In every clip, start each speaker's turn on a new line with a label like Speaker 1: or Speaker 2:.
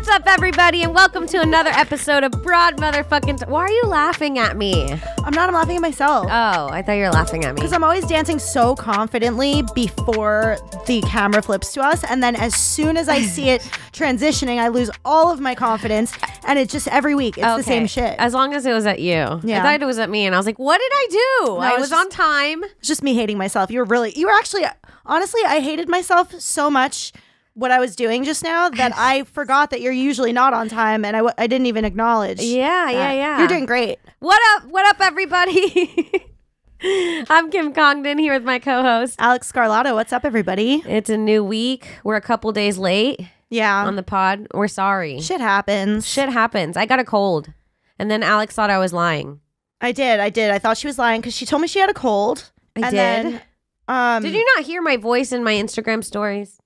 Speaker 1: What's up, everybody, and welcome to another episode of Broad Motherfucking... Why are you laughing at me?
Speaker 2: I'm laughing at myself.
Speaker 1: Oh, I thought you were laughing at me.
Speaker 2: Because I'm always dancing so confidently before the camera flips to us, and then as soon as I see it transitioning, I lose all of my confidence, and it's just every week. It's the same shit.
Speaker 1: As long as it was at you.
Speaker 2: Yeah.
Speaker 1: I thought it was at me, and I was like, what did I do?
Speaker 2: No,
Speaker 1: I was on time.
Speaker 2: It's just me hating myself. You were actually, honestly, I hated myself so much what I was doing just now that I forgot that you're usually not on time, and I didn't even acknowledge.
Speaker 1: Yeah.
Speaker 2: You're doing great.
Speaker 1: What up, everybody? I'm Kim Congdon here with my co-host
Speaker 2: Alex Scarlato. What's up, everybody?
Speaker 1: It's a new week. We're a couple days late.
Speaker 2: Yeah.
Speaker 1: On the pod. We're sorry.
Speaker 2: Shit happens.
Speaker 1: Shit happens. I got a cold, and then Alex thought I was lying.
Speaker 2: I did. I thought she was lying because she told me she had a cold.
Speaker 1: I did. Did you not hear my voice in my Instagram stories?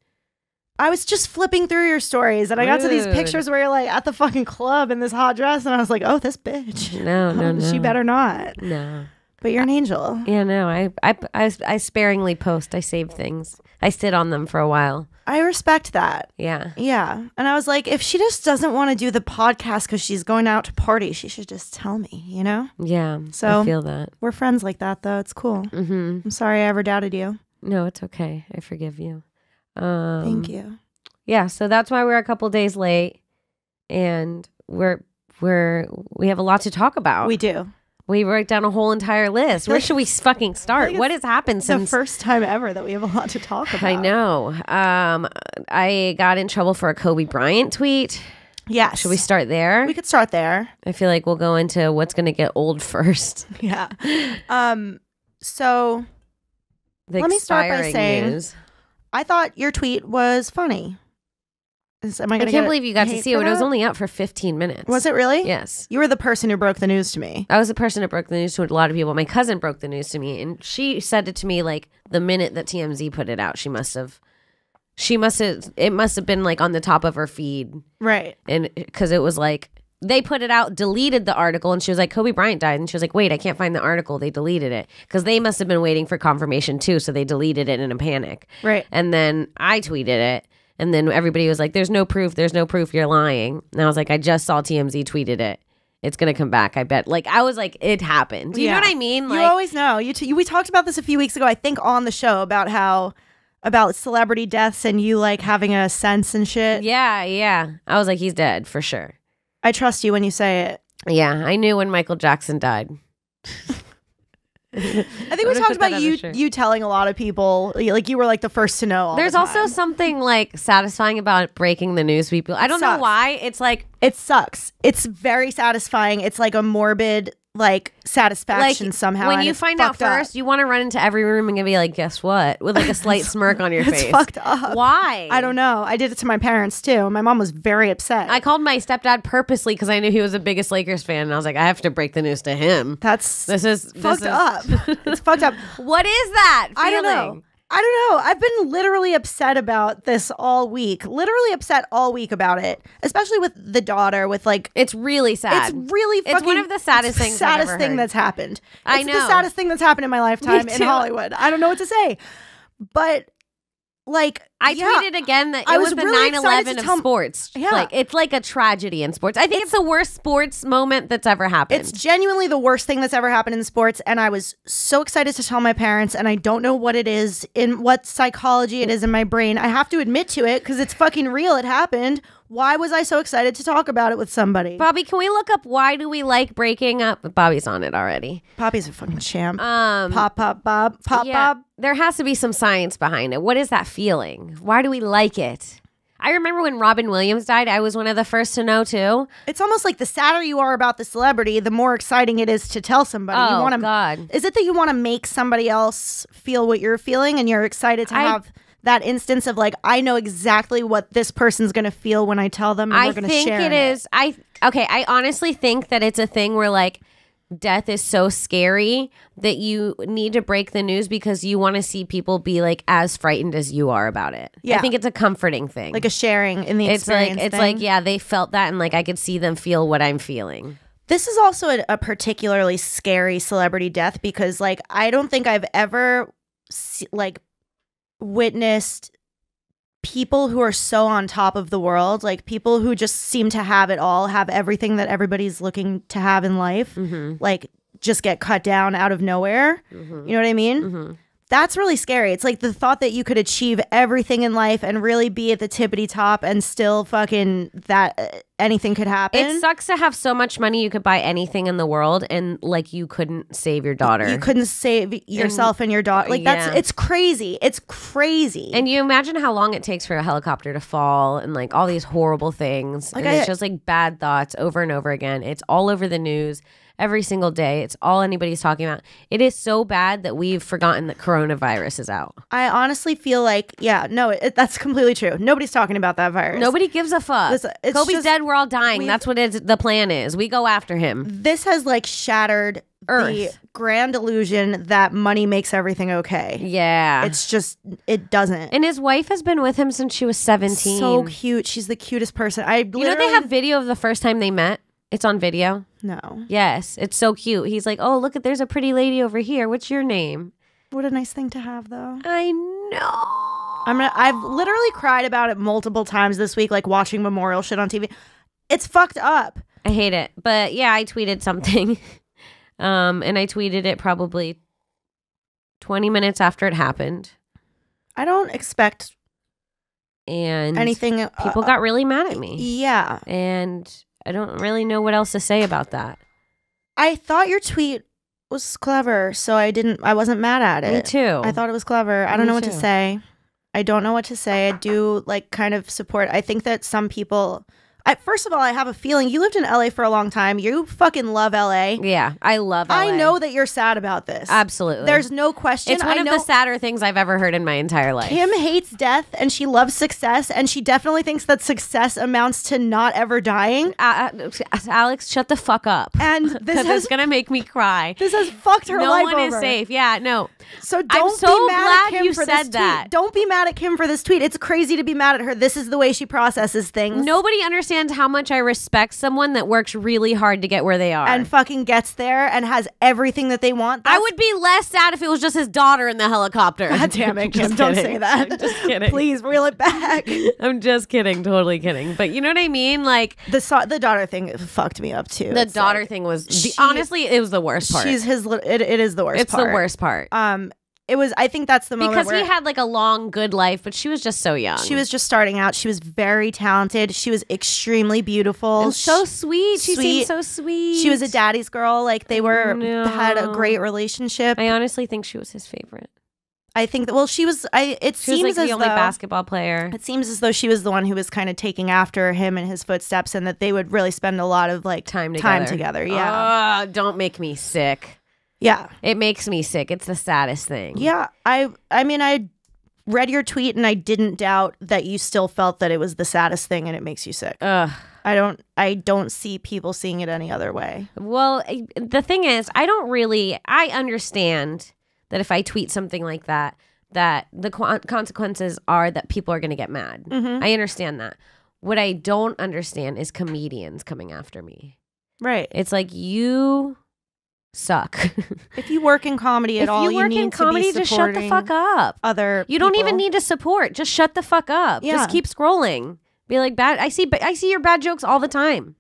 Speaker 2: I was just flipping through your stories, and I got to these pictures where you're like at the fucking club in this hot dress, and I was like, oh, this bitch.
Speaker 1: No.
Speaker 2: She better not.
Speaker 1: No.
Speaker 2: But you're an angel.
Speaker 1: Yeah, no. I sparingly post. I save things. I sit on them for a while.
Speaker 2: I respect that.
Speaker 1: Yeah.
Speaker 2: Yeah. And I was like, if she just doesn't want to do the podcast because she's going out to party, she should just tell me, you know?
Speaker 1: Yeah.
Speaker 2: So
Speaker 1: I feel that.
Speaker 2: We're friends like that, though. It's cool.
Speaker 1: Mm-hmm.
Speaker 2: I'm sorry I ever doubted you.
Speaker 1: No, it's okay. I forgive you.
Speaker 2: Thank you.
Speaker 1: Yeah, so that's why we're a couple days late, and we have a lot to talk about.
Speaker 2: We do.
Speaker 1: We wrote down a whole entire list. Where should we fucking start? What has happened since
Speaker 2: the first time ever that we have a lot to talk about?
Speaker 1: I know. I got in trouble for a Kobe Bryant tweet.
Speaker 2: Yes.
Speaker 1: Should we start there?
Speaker 2: We could start there.
Speaker 1: I feel like we'll go into what's going to get old first.
Speaker 2: Yeah. So let me start by saying
Speaker 1: news.
Speaker 2: I thought your tweet was funny.
Speaker 1: I can't believe you got to see it. It was only up for 15 minutes.
Speaker 2: Was it really?
Speaker 1: Yes.
Speaker 2: You were the person who broke the news to me.
Speaker 1: I was the person who broke the news to a lot of people. My cousin broke the news to me, and she said it to me like the minute that TMZ put it out. It must have been like on the top of her feed.
Speaker 2: Right.
Speaker 1: And because it was like, they put it out, deleted the article, and she was like, Kobe Bryant died. And she was like, wait, I can't find the article. They deleted it. Because they must have been waiting for confirmation too, so they deleted it in a panic.
Speaker 2: Right.
Speaker 1: And then I tweeted it. And then everybody was like, there's no proof, you're lying. And I was like, I just saw TMZ tweeted it. It's going to come back, I bet. Like, I was like, it happened. Do you know what I mean? Like,
Speaker 2: you always know. We talked about this a few weeks ago, I think, on the show about celebrity deaths and you, like, having a sense and shit.
Speaker 1: Yeah. I was like, he's dead, for sure.
Speaker 2: I trust you when you say it.
Speaker 1: Yeah, I knew when Michael Jackson died.
Speaker 2: I think we talked about you telling a lot of people, like you were like the first to know.
Speaker 1: There's also something like satisfying about breaking the news to people. I don't know why. It's like,
Speaker 2: it sucks. It's very satisfying. It's like a morbid like satisfaction somehow.
Speaker 1: When you find out first, you want to run into every room and be like, guess what? With like a slight smirk on your face.
Speaker 2: It's fucked up.
Speaker 1: Why?
Speaker 2: I don't know. I did it to my parents too. My mom was very upset.
Speaker 1: I called my stepdad purposely because I knew he was the biggest Lakers fan, and I was like, I have to break the news to him.
Speaker 2: This is fucked up. It's fucked up.
Speaker 1: What is that feeling?
Speaker 2: I don't know. I've been literally upset about this all week. Literally upset all week about it. Especially with the daughter, with like...
Speaker 1: It's really sad.
Speaker 2: It's really fucking...
Speaker 1: It's one of the saddest things I've ever heard.
Speaker 2: That's happened.
Speaker 1: I know.
Speaker 2: It's the saddest thing that's happened in my lifetime in Hollywood. I don't know what to say. But, like...
Speaker 1: I tweeted again that it was the
Speaker 2: really
Speaker 1: 9/11 of sports.
Speaker 2: Yeah.
Speaker 1: Like, it's like a tragedy in sports. I think it's the worst sports moment that's ever happened.
Speaker 2: It's genuinely the worst thing that's ever happened in sports, and I was so excited to tell my parents, and I don't know what it is, in what psychology it is in my brain. I have to admit to it, because it's fucking real. It happened. Why was I so excited to talk about it with somebody?
Speaker 1: Bobby, can we look up why do we like breaking up? Bobby's on it already.
Speaker 2: Bobby's a fucking champ. Bob.
Speaker 1: There has to be some science behind it. What is that feeling? Why do we like it? I remember when Robin Williams died, I was one of the first to know too.
Speaker 2: It's almost like the sadder you are about the celebrity, the more exciting it is to tell somebody.
Speaker 1: Oh, God.
Speaker 2: Is it that you want to make somebody else feel what you're feeling and you're excited to have that instance of like, I know exactly what this person's going to feel when I tell them, and we're going to share it?
Speaker 1: I honestly think that it's a thing where like death is so scary that you need to break the news because you want to see people be like as frightened as you are about it. Yeah. I think it's a comforting thing.
Speaker 2: Like a sharing in the experience.
Speaker 1: It's like, yeah, they felt that and like I could see them feel what I'm feeling.
Speaker 2: This is also a particularly scary celebrity death because like I don't think I've ever witnessed people who are so on top of the world, like people who just seem to have it all, have everything that everybody's looking to have in life, like just get cut down out of nowhere. You know what I mean? That's really scary. It's like the thought that you could achieve everything in life and really be at the tippity top and still fucking that anything could happen.
Speaker 1: It sucks to have so much money you could buy anything in the world and like you couldn't save your daughter.
Speaker 2: You couldn't save yourself and your daughter. Like it's crazy. It's crazy.
Speaker 1: And you imagine how long it takes for a helicopter to fall and like all these horrible things. Like it's just like bad thoughts over and over again. It's all over the news. Every single day. It's all anybody's talking about. It is so bad that we've forgotten that coronavirus is out.
Speaker 2: I honestly feel like, that's completely true. Nobody's talking about that virus.
Speaker 1: Nobody gives a fuck. Kobe's dead. We're all dying. That's what the plan is. We go after him.
Speaker 2: This has like shattered the grand illusion that money makes everything okay.
Speaker 1: Yeah.
Speaker 2: It's just, it doesn't.
Speaker 1: And his wife has been with him since she was 17.
Speaker 2: So cute. She's the cutest person.
Speaker 1: You know they have video of the first time they met? It's on video.
Speaker 2: No.
Speaker 1: Yes, it's so cute. He's like, oh, look, there's a pretty lady over here. What's your name?
Speaker 2: What a nice thing to have, though.
Speaker 1: I know.
Speaker 2: I've literally cried about it multiple times this week, like watching memorial shit on TV. It's fucked up.
Speaker 1: I hate it. But yeah, I tweeted something. And I tweeted it probably 20 minutes after it happened.
Speaker 2: I don't expect anything.
Speaker 1: People got really mad at me.
Speaker 2: Yeah.
Speaker 1: And I don't really know what else to say about that.
Speaker 2: I thought your tweet was clever, so I wasn't mad at it.
Speaker 1: Me too.
Speaker 2: I thought it was clever. I don't know what to say. I don't know what to say. I do like kind of support. I think that some people, first of all, I have a feeling you lived in LA for a long time. You fucking love LA.
Speaker 1: Yeah, I love LA.
Speaker 2: I know that you're sad about this.
Speaker 1: Absolutely.
Speaker 2: There's no question.
Speaker 1: It's one of the sadder things I've ever heard in my entire life.
Speaker 2: Kim hates death and she loves success, and she definitely thinks that success amounts to not ever dying.
Speaker 1: Alex, shut the fuck up.
Speaker 2: And this
Speaker 1: is going to make me cry.
Speaker 2: This has fucked her life over.
Speaker 1: No one is safe. Yeah, no.
Speaker 2: So don't be mad at Kim for this tweet. Don't be mad at Kim for this tweet. It's crazy to be mad at her. This is the way she processes things.
Speaker 1: Nobody understands how much I respect someone that works really hard to get where they are.
Speaker 2: And fucking gets there and has everything that they want.
Speaker 1: I would be less sad if it was just his daughter in the helicopter.
Speaker 2: God damn it, Kim. Don't say that.
Speaker 1: I'm just kidding.
Speaker 2: Please reel it back.
Speaker 1: I'm just kidding. Totally kidding. But you know what I mean? Like
Speaker 2: the daughter thing fucked me up too.
Speaker 1: The daughter thing was honestly, it was the worst part.
Speaker 2: It is the worst part.
Speaker 1: It's the worst part.
Speaker 2: It was. I think that's the moment
Speaker 1: because he had like a long, good life, but she was just so young.
Speaker 2: She was just starting out. She was very talented. She was extremely beautiful.
Speaker 1: And so sweet. She seemed so sweet.
Speaker 2: She was a daddy's girl. Like they had a great relationship.
Speaker 1: I honestly think she was his favorite.
Speaker 2: I think that. Well, she was. It seems
Speaker 1: like
Speaker 2: as
Speaker 1: the only basketball player.
Speaker 2: It seems as though she was the one who was kind of taking after him and his footsteps, and that they would really spend a lot of like time together. Yeah.
Speaker 1: Don't make me sick.
Speaker 2: Yeah.
Speaker 1: It makes me sick. It's the saddest thing.
Speaker 2: Yeah. I mean, I read your tweet and I didn't doubt that you still felt that it was the saddest thing and it makes you sick.
Speaker 1: Ugh.
Speaker 2: I don't see people seeing it any other way.
Speaker 1: Well, the thing is, I understand that if I tweet something like that the consequences are that people are going to get mad. Mm-hmm. I understand that. What I don't understand is comedians coming after me.
Speaker 2: Right.
Speaker 1: It's like you suck.
Speaker 2: If you work in comedy at all, you need to be
Speaker 1: just shut the fuck up. You don't even need to support. Just shut the fuck up. Yeah. Just keep scrolling. Be like, I see your bad jokes all the time.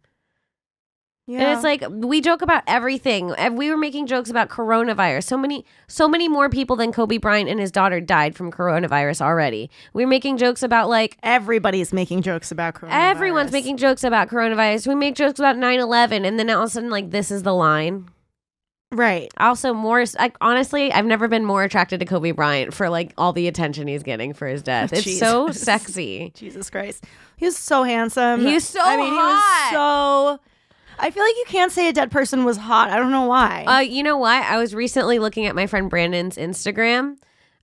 Speaker 1: Yeah. And it's like we joke about everything. We were making jokes about coronavirus. So many more people than Kobe Bryant and his daughter died from coronavirus already. We were making jokes about like
Speaker 2: everybody's making jokes about coronavirus.
Speaker 1: Everyone's making jokes about coronavirus. We make jokes about 9/11, and then all of a sudden, like, this is the line.
Speaker 2: Right.
Speaker 1: Also, honestly, I've never been more attracted to Kobe Bryant for like all the attention he's getting for his death. It's so sexy.
Speaker 2: Jesus Christ. He was so handsome.
Speaker 1: He was so hot.
Speaker 2: He was so... I feel like you can't say a dead person was hot. I don't know why.
Speaker 1: You know what? I was recently looking at my friend Brandon's Instagram.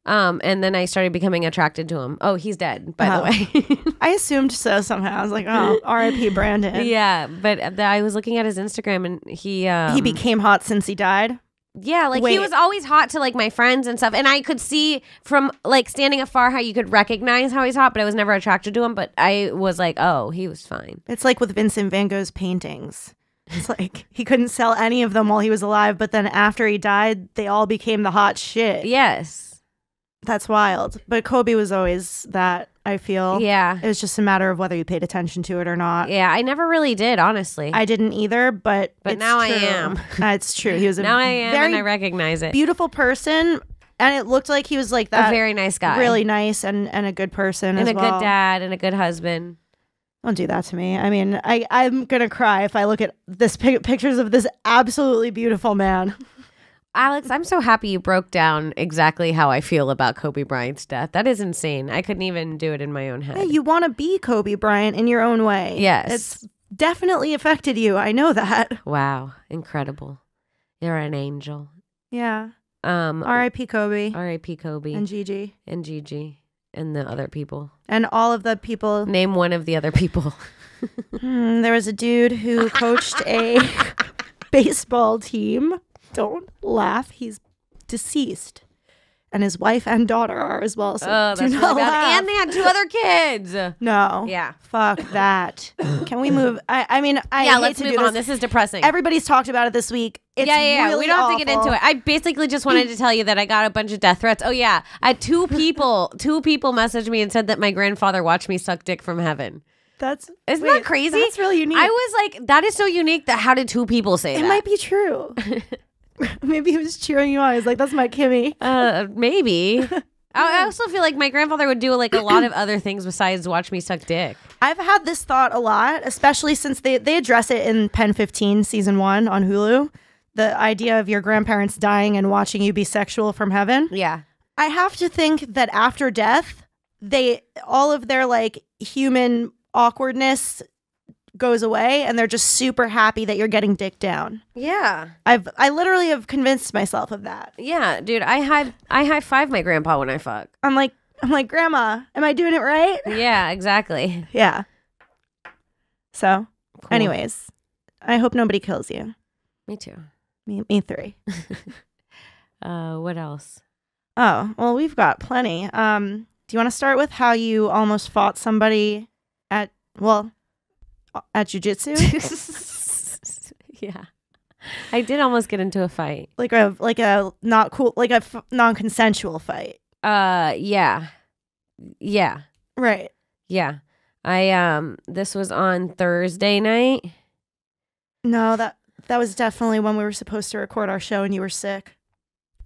Speaker 1: And then I started becoming attracted to him. Oh, he's dead, by the way.
Speaker 2: I assumed so somehow. I was like, oh, R.I.P. Brandon.
Speaker 1: Yeah, but I was looking at his Instagram and he
Speaker 2: became hot since he died?
Speaker 1: Yeah, like he was always hot to like my friends and stuff. And I could see from like standing afar how you could recognize how he's hot, but I was never attracted to him. But I was like, oh, he was fine.
Speaker 2: It's like with Vincent van Gogh's paintings. It's like he couldn't sell any of them while he was alive, but then after he died, they all became the hot shit.
Speaker 1: Yes.
Speaker 2: That's wild. But Kobe was always that, I feel.
Speaker 1: Yeah.
Speaker 2: It was just a matter of whether you paid attention to it or not.
Speaker 1: Yeah, I never really did, honestly.
Speaker 2: I didn't either, but it's
Speaker 1: now I
Speaker 2: true.
Speaker 1: am.
Speaker 2: It's true. He was a
Speaker 1: now I am,
Speaker 2: very
Speaker 1: and I recognize it.
Speaker 2: beautiful person, and it looked like he was like that.
Speaker 1: A very nice guy.
Speaker 2: Really nice and a good person
Speaker 1: and
Speaker 2: as
Speaker 1: a
Speaker 2: well.
Speaker 1: good dad and a good husband.
Speaker 2: Don't do that to me. I mean, I'm going to cry if I look at this pictures of this absolutely beautiful man.
Speaker 1: Alex, I'm so happy you broke down exactly how I feel about Kobe Bryant's death. That is insane. I couldn't even do it in my own head.
Speaker 2: Hey, you want to be Kobe Bryant in your own way.
Speaker 1: Yes.
Speaker 2: It's definitely affected you. I know that.
Speaker 1: Wow. Incredible. You're an angel.
Speaker 2: Yeah. R.I.P. Kobe.
Speaker 1: R.I.P. Kobe.
Speaker 2: And Gigi.
Speaker 1: And Gigi. And the other people.
Speaker 2: And all of the people.
Speaker 1: Name one of the other people.
Speaker 2: There was a dude who coached a baseball team. Don't laugh. He's deceased. And his wife and daughter are as well. So
Speaker 1: that's really bad. And they had 2 other kids.
Speaker 2: No.
Speaker 1: Yeah.
Speaker 2: Fuck that. Can we move? I mean, hate
Speaker 1: let's
Speaker 2: to
Speaker 1: move
Speaker 2: do
Speaker 1: on.
Speaker 2: this.
Speaker 1: This is depressing.
Speaker 2: Everybody's talked about it this week. It's really
Speaker 1: we don't have to get
Speaker 2: awful.
Speaker 1: into it. I basically just wanted to tell you that I got a bunch of death threats. Oh yeah, I had 2 people messaged me and said that my grandfather watched me suck dick from heaven.
Speaker 2: Isn't
Speaker 1: that crazy?
Speaker 2: That's really unique.
Speaker 1: I was like, that is so unique. That how did 2 people say that?
Speaker 2: It might be true. Maybe he was cheering you on. He was like, "That's my Kimmy."
Speaker 1: Maybe. I also feel like my grandfather would do like a lot of other things besides watch me suck dick.
Speaker 2: I've had this thought a lot, especially since they address it in Pen 15 season 1 on Hulu. The idea of your grandparents dying and watching you be sexual from heaven.
Speaker 1: Yeah.
Speaker 2: I have to think that after death, all of their like human awkwardness goes away and they're just super happy that you're getting dick down.
Speaker 1: Yeah.
Speaker 2: I literally have convinced myself of that.
Speaker 1: Yeah, dude, I high five my grandpa when I fuck.
Speaker 2: I'm like, Grandma, am I doing it right?
Speaker 1: Yeah, exactly.
Speaker 2: Yeah. So,
Speaker 1: Cool.
Speaker 2: anyways, I hope nobody kills you.
Speaker 1: Me too.
Speaker 2: Me 3.
Speaker 1: What else?
Speaker 2: Oh, well, we've got plenty. Do you want to start with how you almost fought somebody at jiu-jitsu?
Speaker 1: Yeah. I did almost get into a fight.
Speaker 2: like a not cool, like a non-consensual fight.
Speaker 1: Yeah. Yeah.
Speaker 2: Right.
Speaker 1: Yeah. This was on Thursday night.
Speaker 2: No, that was definitely when we were supposed to record our show and you were sick.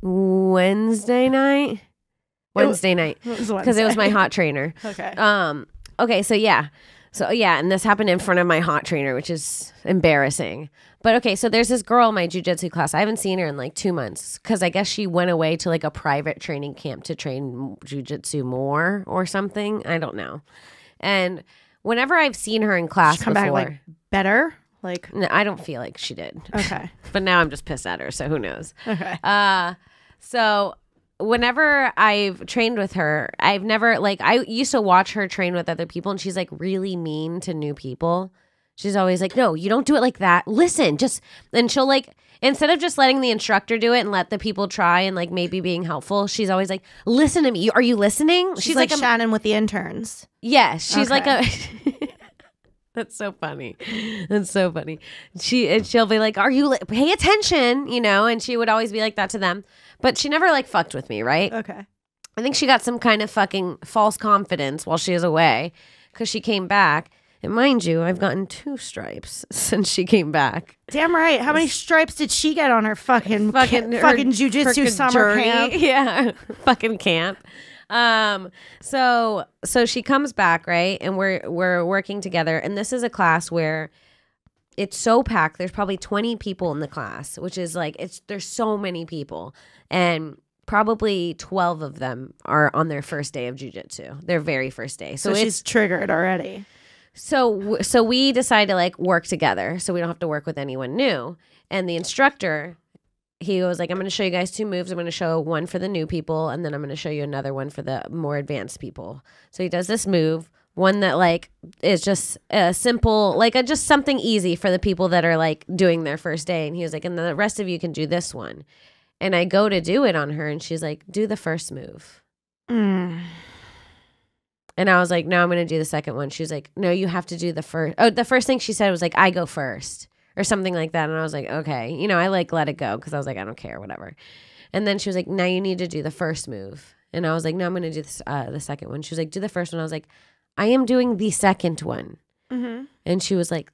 Speaker 1: Wednesday night. Wednesday night. Because it was my hot trainer.
Speaker 2: Okay.
Speaker 1: Okay, so yeah. And this happened in front of my hot trainer, which is embarrassing. But okay, so there's this girl in my jiu-jitsu class. I haven't seen her in like 2 months because I guess she went away to like a private training camp to train jiu-jitsu more or something. I don't know. And whenever I've seen her in class
Speaker 2: come
Speaker 1: before,
Speaker 2: back like better? Like
Speaker 1: no, I don't feel like she did.
Speaker 2: Okay.
Speaker 1: But now I'm just pissed at her, so who knows?
Speaker 2: Okay.
Speaker 1: So whenever I've trained with her, I've never like I used to watch her train with other people and she's like really mean to new people. She's always like, no, you don't do it like that. Listen, and she'll like, instead of just letting the instructor do it and let the people try and like maybe being helpful, she's always like, listen to me. Are you listening?
Speaker 2: She's like Shannon with the interns.
Speaker 1: Yes. She's like
Speaker 2: Okay.
Speaker 1: That's so funny. That's so funny. She'll be like, pay attention, you know? And she would always be like that to them. But she never like fucked with me, right?
Speaker 2: Okay.
Speaker 1: I think she got some kind of fucking false confidence while she was away because she came back. And mind you, I've gotten 2 stripes since she came back.
Speaker 2: Damn right. How many stripes did she get on her fucking jiu-jitsu summer
Speaker 1: journey.
Speaker 2: camp?
Speaker 1: Yeah, fucking camp. So she comes back, right? And we're working together. And this is a class where it's so packed. There's probably 20 people in the class, which is like, there's so many people. And probably 12 of them are on their first day of jiu-jitsu, their very first day.
Speaker 2: So she's triggered already.
Speaker 1: So we decide to like work together so we don't have to work with anyone new. And the instructor, he was like, I'm going to show you guys 2 moves. I'm going to show one for the new people, and then I'm going to show you another one for the more advanced people. So he does this move, one that like is just a simple, like just something easy for the people that are like doing their first day. And he was like, and the rest of you can do this one. And I go to do it on her, and she's like, do the first move. And I was like, no, I'm going to do the second one. She was like, no, you have to do the first. Oh, the first thing she said was like, I go first or something like that. And I was like, okay. You know, I like let it go because I was like, I don't care, whatever. And then she was like, now you need to do the first move. And I was like, no, I'm going to do this, the second one. She was like, do the first one. I was like, I am doing the second one. Mm-hmm. And she was like,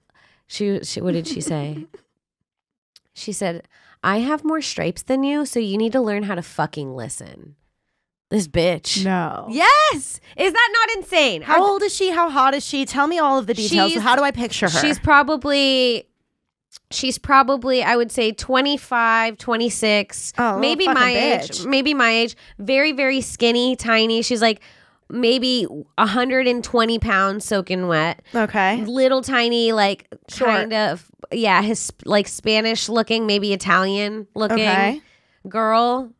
Speaker 1: she what did she say? She said, I have more stripes than you, so you need to learn how to fucking listen. This bitch.
Speaker 2: No.
Speaker 1: Yes. Is that not insane?
Speaker 2: How old is she? How hot is she? Tell me all of the details. How do I picture her?
Speaker 1: She's probably, I would say 25, 26, maybe my age. Maybe my age. Very, very skinny, tiny. She's like maybe 120 pounds soaking wet.
Speaker 2: Okay.
Speaker 1: Little tiny, like
Speaker 2: Short.
Speaker 1: kind of, yeah, his like Spanish looking, maybe Italian looking girl.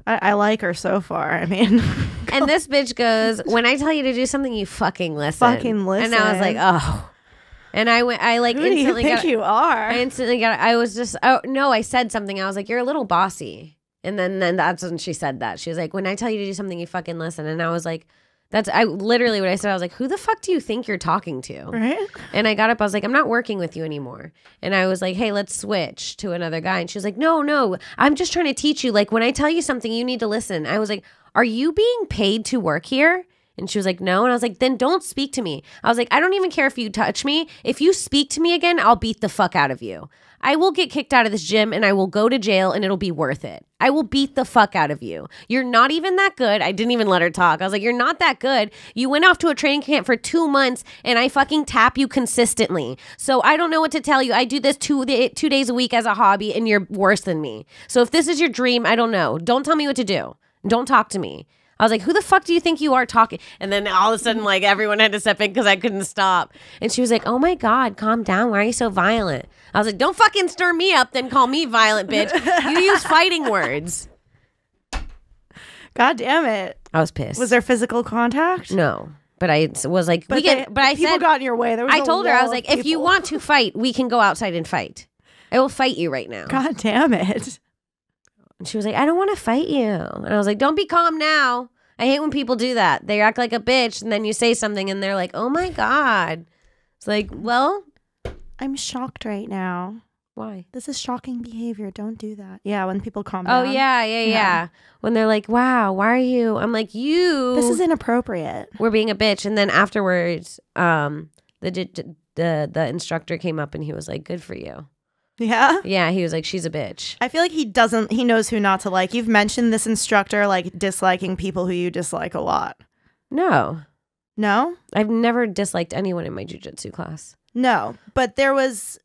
Speaker 2: I like her so far. I mean.
Speaker 1: And this bitch goes, when I tell you to do something, you fucking listen.
Speaker 2: Fucking listen.
Speaker 1: And I was like, oh. And I went, I like
Speaker 2: Who
Speaker 1: instantly
Speaker 2: do you think you are?
Speaker 1: I instantly got, I was just, oh no, I said something. I was like, you're a little bossy. And then that's when she said that. She was like, when I tell you to do something, you fucking listen. And I was like, I literally what I said. I was like, who the fuck do you think you're talking to?
Speaker 2: Right.
Speaker 1: And I got up. I was like, I'm not working with you anymore. And I was like, hey, let's switch to another guy. And she was like, no, I'm just trying to teach you. Like when I tell you something, you need to listen. I was like, are you being paid to work here? And she was like, no. And I was like, then don't speak to me. I was like, I don't even care if you touch me. If you speak to me again, I'll beat the fuck out of you. I will get kicked out of this gym and I will go to jail and it'll be worth it. I will beat the fuck out of you. You're not even that good. I didn't even let her talk. I was like, you're not that good. You went off to a training camp for 2 months and I fucking tap you consistently. So I don't know what to tell you. I do this 2 days a week as a hobby and you're worse than me. So if this is your dream, I don't know. Don't tell me what to do. Don't talk to me. I was like, who the fuck do you think you are talking? And then all of a sudden, like, everyone had to step in because I couldn't stop. And she was like, oh my God, calm down. Why are you so violent? I was like, don't fucking stir me up, then call me violent, bitch. You use fighting words.
Speaker 2: God damn it.
Speaker 1: I was pissed.
Speaker 2: Was there physical contact?
Speaker 1: No. But I was like,
Speaker 2: people got in your way.
Speaker 1: I told her, I was like, if you want to fight, we can go outside and fight. I will fight you right now.
Speaker 2: God damn it.
Speaker 1: And she was like, I don't want to fight you. And I was like, don't be calm now. I hate when people do that. They act like a bitch and then you say something and they're like, oh my God. It's like, well.
Speaker 2: I'm shocked right now.
Speaker 1: Why?
Speaker 2: This is shocking behavior. Don't do that. Yeah, when people calm down.
Speaker 1: Oh, yeah. When they're like, wow, why are you? I'm like,
Speaker 2: This is inappropriate.
Speaker 1: We're being a bitch. And then afterwards, the instructor came up and he was like, good for you.
Speaker 2: Yeah?
Speaker 1: Yeah, he was like, she's a bitch.
Speaker 2: I feel like he knows who not to like. You've mentioned this instructor like disliking people who you dislike a lot.
Speaker 1: No.
Speaker 2: No?
Speaker 1: I've never disliked anyone in my jiu-jitsu class.
Speaker 2: No, but there was...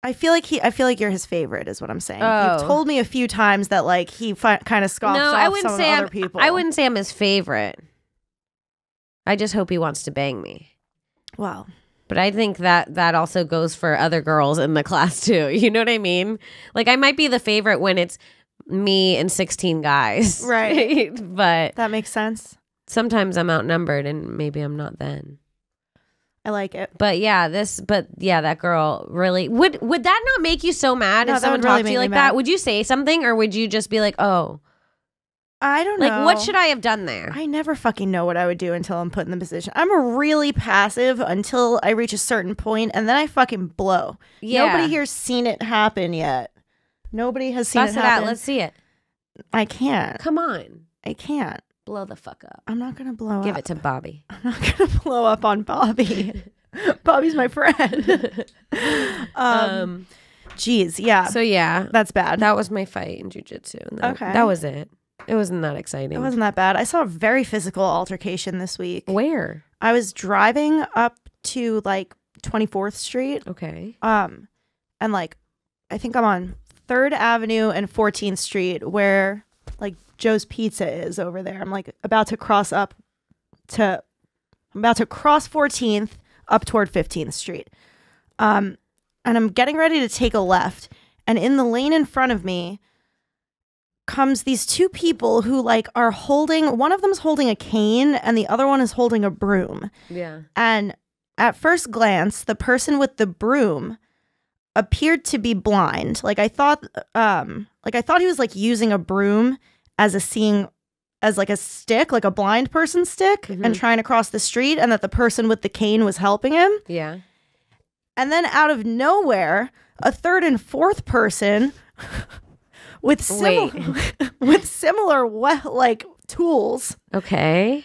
Speaker 2: I feel like you're his favorite is what I'm saying.
Speaker 1: Oh.
Speaker 2: You've told me a few times that like he kind of scoffs off some other people.
Speaker 1: I wouldn't say I'm his favorite. I just hope he wants to bang me.
Speaker 2: Wow.
Speaker 1: But I think that also goes for other girls in the class too. You know what I mean? Like I might be the favorite when it's me and 16 guys.
Speaker 2: Right.
Speaker 1: But
Speaker 2: that makes sense.
Speaker 1: Sometimes I'm outnumbered and maybe I'm not then.
Speaker 2: I like it.
Speaker 1: But yeah, that girl really would that not make you so mad if someone talked to you like that? Would you say something or would you just be like, oh,
Speaker 2: I don't know.
Speaker 1: Like, what should I have done there?
Speaker 2: I never fucking know what I would do until I'm put in the position. I'm really passive until I reach a certain point, and then I fucking blow. Yeah. Nobody here's seen it happen yet. Nobody has seen it happen.
Speaker 1: Let's see it.
Speaker 2: I can't.
Speaker 1: Come on.
Speaker 2: I can't.
Speaker 1: Blow the fuck up.
Speaker 2: I'm not going to blow up.
Speaker 1: Give it to Bobby.
Speaker 2: I'm not going to blow up on Bobby. Bobby's my friend. Geez, yeah.
Speaker 1: So, yeah.
Speaker 2: That's bad.
Speaker 1: That was my fight in jiu-jitsu.
Speaker 2: Okay.
Speaker 1: That was it. It wasn't that exciting.
Speaker 2: It wasn't that bad. I saw a very physical altercation this week.
Speaker 1: Where?
Speaker 2: I was driving up to like 24th Street.
Speaker 1: Okay.
Speaker 2: And like, I think I'm on 3rd Avenue and 14th Street where like Joe's Pizza is over there. I'm like about to cross 14th up toward 15th Street. And I'm getting ready to take a left. And in the lane in front of me comes these two people who like are holding, one of them's holding a cane and the other one is holding a broom.
Speaker 1: Yeah.
Speaker 2: And at first glance, the person with the broom appeared to be blind. Like I thought he was like using a broom as a stick, like a blind person stick, and trying to cross the street, and that the person with the cane was helping him.
Speaker 1: Yeah.
Speaker 2: And then out of nowhere, a third and fourth person with with similar like tools.
Speaker 1: Okay.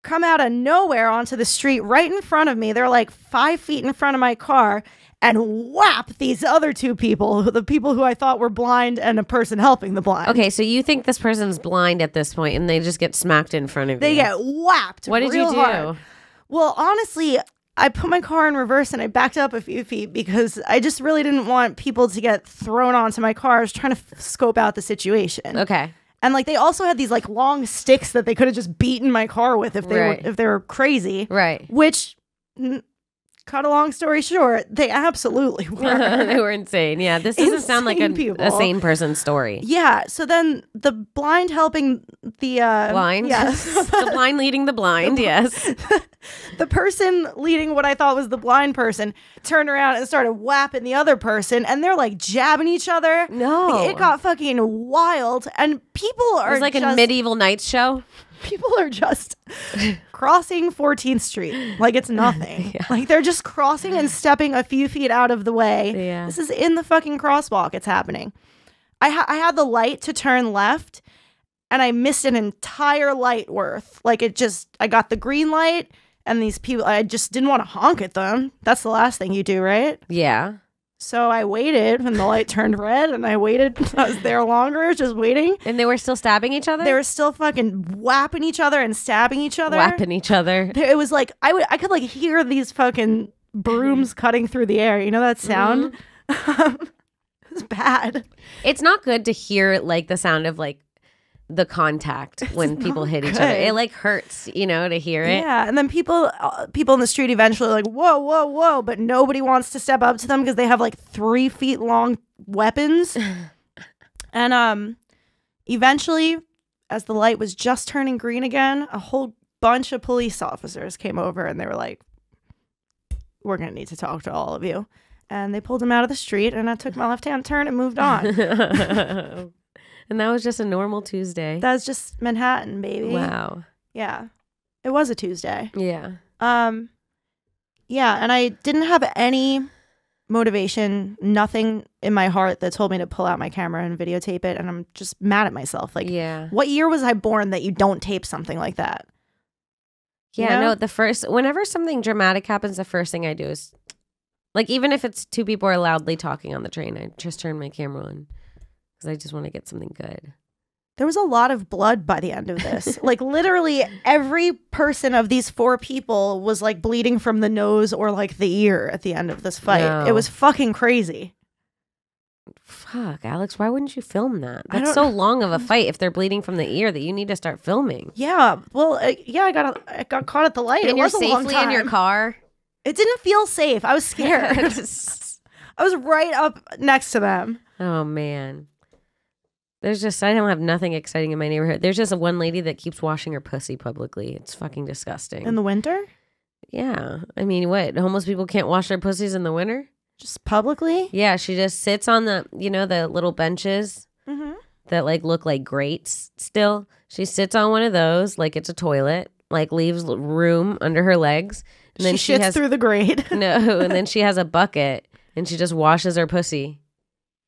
Speaker 2: Come out of nowhere onto the street right in front of me. They're like 5 feet in front of my car and whap these other 2 people, the people who I thought were blind and a person helping the blind.
Speaker 1: Okay, so you think this person's blind at this point and they just get smacked in front of you.
Speaker 2: They get whapped.
Speaker 1: What did you do?
Speaker 2: Hard. Well, honestly, I put my car in reverse and I backed up a few feet because I just really didn't want people to get thrown onto my car. I was trying to scope out the situation.
Speaker 1: Okay.
Speaker 2: And like they also had these like long sticks that they could have just beaten my car with if they were crazy.
Speaker 1: Right.
Speaker 2: Which, cut a long story short, they absolutely were.
Speaker 1: They were insane. Yeah, this doesn't sound like a sane person's story.
Speaker 2: Yeah. So then the blind helping the
Speaker 1: blind.
Speaker 2: Yes.
Speaker 1: The blind leading the blind. Yes.
Speaker 2: The person leading what I thought was the blind person turned around and started whapping the other person, and they're like jabbing each other.
Speaker 1: No.
Speaker 2: Like, it got fucking wild, and people are
Speaker 1: It was like a medieval nights show.
Speaker 2: People are just crossing 14th Street like it's nothing. Yeah. Like they're just crossing and stepping a few feet out of the way.
Speaker 1: Yeah.
Speaker 2: This is in the fucking crosswalk. It's happening. I had the light to turn left, and I missed an entire light worth. Like I got the green light. And these people, I just didn't want to honk at them. That's the last thing you do, right?
Speaker 1: Yeah.
Speaker 2: So I waited when the light turned red, and I waited. I was there longer, just waiting.
Speaker 1: And they were still stabbing each other?
Speaker 2: They were still fucking whapping each other and stabbing each other.
Speaker 1: Whapping each other.
Speaker 2: It was like, I could like hear these fucking brooms cutting through the air. You know that sound? Mm-hmm. It was bad.
Speaker 1: It's not good to hear like the sound of like the contact when people hit each other. It like hurts, you know, to hear it.
Speaker 2: Yeah, and then people in the street eventually are like, whoa, whoa, whoa, but nobody wants to step up to them because they have like 3 feet long weapons. And eventually, as the light was just turning green again, a whole bunch of police officers came over and they were like, we're gonna need to talk to all of you. And they pulled him out of the street, and I took my left-hand turn and moved on.
Speaker 1: And that was just a normal Tuesday.
Speaker 2: That was just Manhattan, baby.
Speaker 1: Wow.
Speaker 2: Yeah. It was a Tuesday.
Speaker 1: Yeah.
Speaker 2: Yeah, and I didn't have any motivation, nothing in my heart that told me to pull out my camera and videotape it, and I'm just mad at myself. Like,
Speaker 1: yeah.
Speaker 2: What year was I born that you don't tape something like that?
Speaker 1: Yeah, no, whenever something dramatic happens, the first thing I do is, like, even if it's 2 people are loudly talking on the train, I just turn my camera on. Because I just want to get something good.
Speaker 2: There was a lot of blood by the end of this. Like literally every person of these 4 people was like bleeding from the nose or like the ear at the end of this fight. No. It was fucking crazy.
Speaker 1: Fuck, Alex, why wouldn't you film that? That's so long of a fight if they're bleeding from the ear that you need to start filming.
Speaker 2: Yeah, well, yeah, I got caught at the light.
Speaker 1: And you're safely in your car?
Speaker 2: It didn't feel safe. I was scared. I was right up next to them.
Speaker 1: Oh, man. I don't have nothing exciting in my neighborhood. There's just one lady that keeps washing her pussy publicly. It's fucking disgusting.
Speaker 2: In the winter?
Speaker 1: Yeah. I mean, what? Homeless people can't wash their pussies in the winter?
Speaker 2: Just publicly?
Speaker 1: Yeah, she just sits on the little benches that like look like grates still. She sits on one of those like it's a toilet, like leaves room under her legs. And then
Speaker 2: she shits through the grate.
Speaker 1: No, and then she has a bucket and she just washes her pussy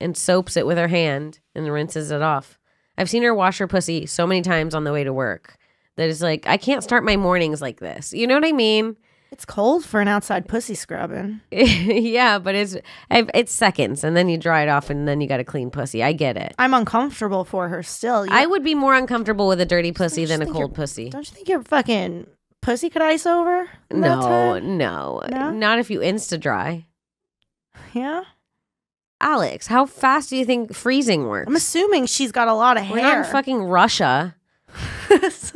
Speaker 1: and soaps it with her hand and rinses it off. I've seen her wash her pussy so many times on the way to work that it's like, I can't start my mornings like this. You know what I mean?
Speaker 2: It's cold for an outside pussy scrubbing.
Speaker 1: Yeah, but it's seconds, and then you dry it off, and then you got a clean pussy. I get it.
Speaker 2: I'm uncomfortable for her still.
Speaker 1: I would be more uncomfortable with a dirty pussy than a cold pussy.
Speaker 2: Don't you think your fucking pussy could ice over?
Speaker 1: No. Not if you insta-dry.
Speaker 2: Yeah?
Speaker 1: Alex, how fast do you think freezing works?
Speaker 2: I'm assuming she's got a lot of hair.
Speaker 1: We're not in fucking Russia. It's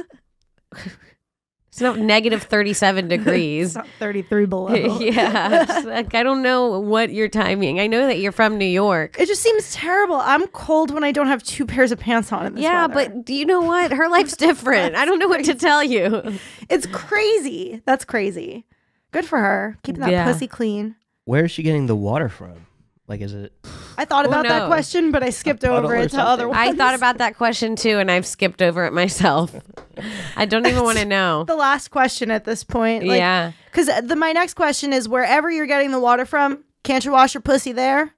Speaker 1: not negative 37 degrees.
Speaker 2: It's not 33 below.
Speaker 1: Yeah. Like, I don't know what you're timing. I know that you're from New York.
Speaker 2: It just seems terrible. I'm cold when I don't have 2 pairs of pants on in this weather.
Speaker 1: But you know what? Her life's different. I don't know what to tell you.
Speaker 2: It's crazy. That's crazy. Good for her. Keeping that pussy clean.
Speaker 3: Where is she getting the water from? Like, is it...
Speaker 2: I thought about that question, but I skipped over it to other ones.
Speaker 1: I thought about that question too, and I've skipped over it myself. I don't even want to know.
Speaker 2: The last question at this point. Like,
Speaker 1: yeah.
Speaker 2: Because my next question is, wherever you're getting the water from, can't you wash your pussy there?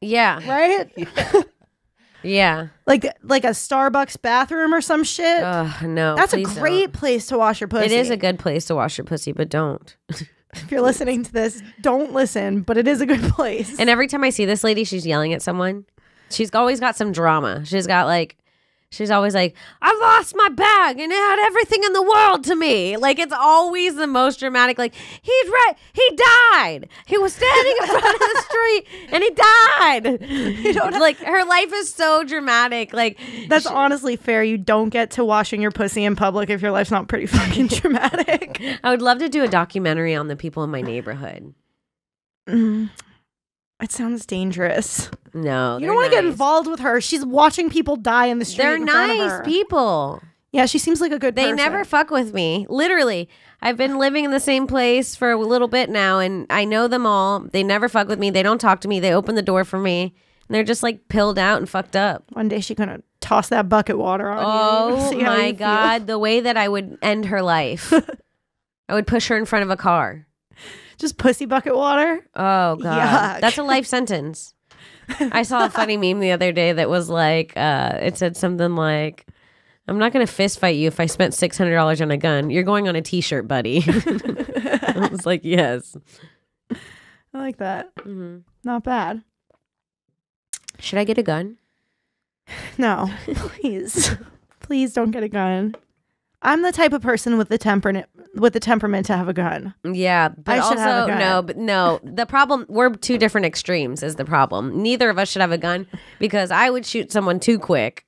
Speaker 1: Yeah.
Speaker 2: right?
Speaker 1: Yeah.
Speaker 2: Like a Starbucks bathroom or some shit.
Speaker 1: No.
Speaker 2: That's a
Speaker 1: please
Speaker 2: great
Speaker 1: don't.
Speaker 2: place to wash your pussy.
Speaker 1: It is a good place to wash your pussy, but don't.
Speaker 2: If you're listening to this, don't listen, but it is a good place.
Speaker 1: And every time I see this lady, she's yelling at someone. She's always got some drama. She's always like, I lost my bag and it had everything in the world to me. Like, it's always the most dramatic. Like, he died. He was standing in front of the street and he died. Like, her life is so dramatic. Like,
Speaker 2: that's honestly fair. You don't get to washing your pussy in public if your life's not pretty fucking dramatic.
Speaker 1: I would love to do a documentary on the people in my neighborhood.
Speaker 2: It sounds dangerous.
Speaker 1: No,
Speaker 2: you don't want to get involved with her. She's watching people die in the street.
Speaker 1: They're
Speaker 2: in front of
Speaker 1: nice
Speaker 2: her.
Speaker 1: people.
Speaker 2: Yeah, she seems like a good person.
Speaker 1: They never fuck with me. Literally, I've been living in the same place for a little bit now, and I know them all. They never fuck with me. They don't talk to me. They open the door for me, and they're just like pilled out and fucked up.
Speaker 2: One day she's gonna toss that bucket water on you.
Speaker 1: Oh my God, the way that I would end her life. I would push her in front of a car.
Speaker 2: Just pussy bucket water?
Speaker 1: Oh, God.
Speaker 2: Yuck.
Speaker 1: That's a life sentence. I saw a funny meme the other day that was like, it said something like, I'm not going to fist fight you if I spent $600 on a gun. You're going on a t-shirt, buddy. I was like, yes.
Speaker 2: I like that. Mm-hmm. Not bad.
Speaker 1: Should I get a gun?
Speaker 2: No, please. Please don't get a gun. I'm the type of person with the temperament to have a gun.
Speaker 1: Yeah, but
Speaker 2: I should have a gun.
Speaker 1: no. The problem, we're two different extremes is the problem. Neither of us should have a gun because I would shoot someone too quick,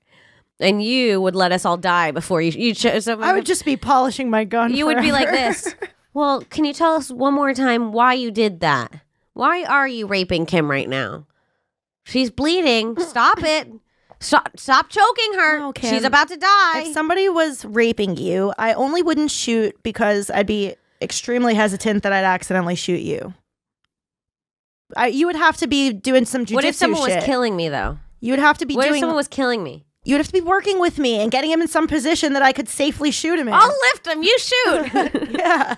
Speaker 1: and you would let us all die before you shoot someone.
Speaker 2: I would just be polishing my gun.
Speaker 1: You would be like this. Well, can you tell us one more time why you did that? Why are you raping Kim right now? She's bleeding. Stop it. Stop choking her.
Speaker 2: No, Kim.
Speaker 1: She's about to die.
Speaker 2: If somebody was raping you, I only wouldn't shoot because I'd be extremely hesitant that I'd accidentally shoot you. You would have to be doing some jujitsu shit.
Speaker 1: What if someone was killing me, though?
Speaker 2: You would have to be
Speaker 1: What if someone was killing me?
Speaker 2: You would have to be working with me and getting him in some position that I could safely shoot him in.
Speaker 1: I'll lift him. You shoot.
Speaker 2: Yeah.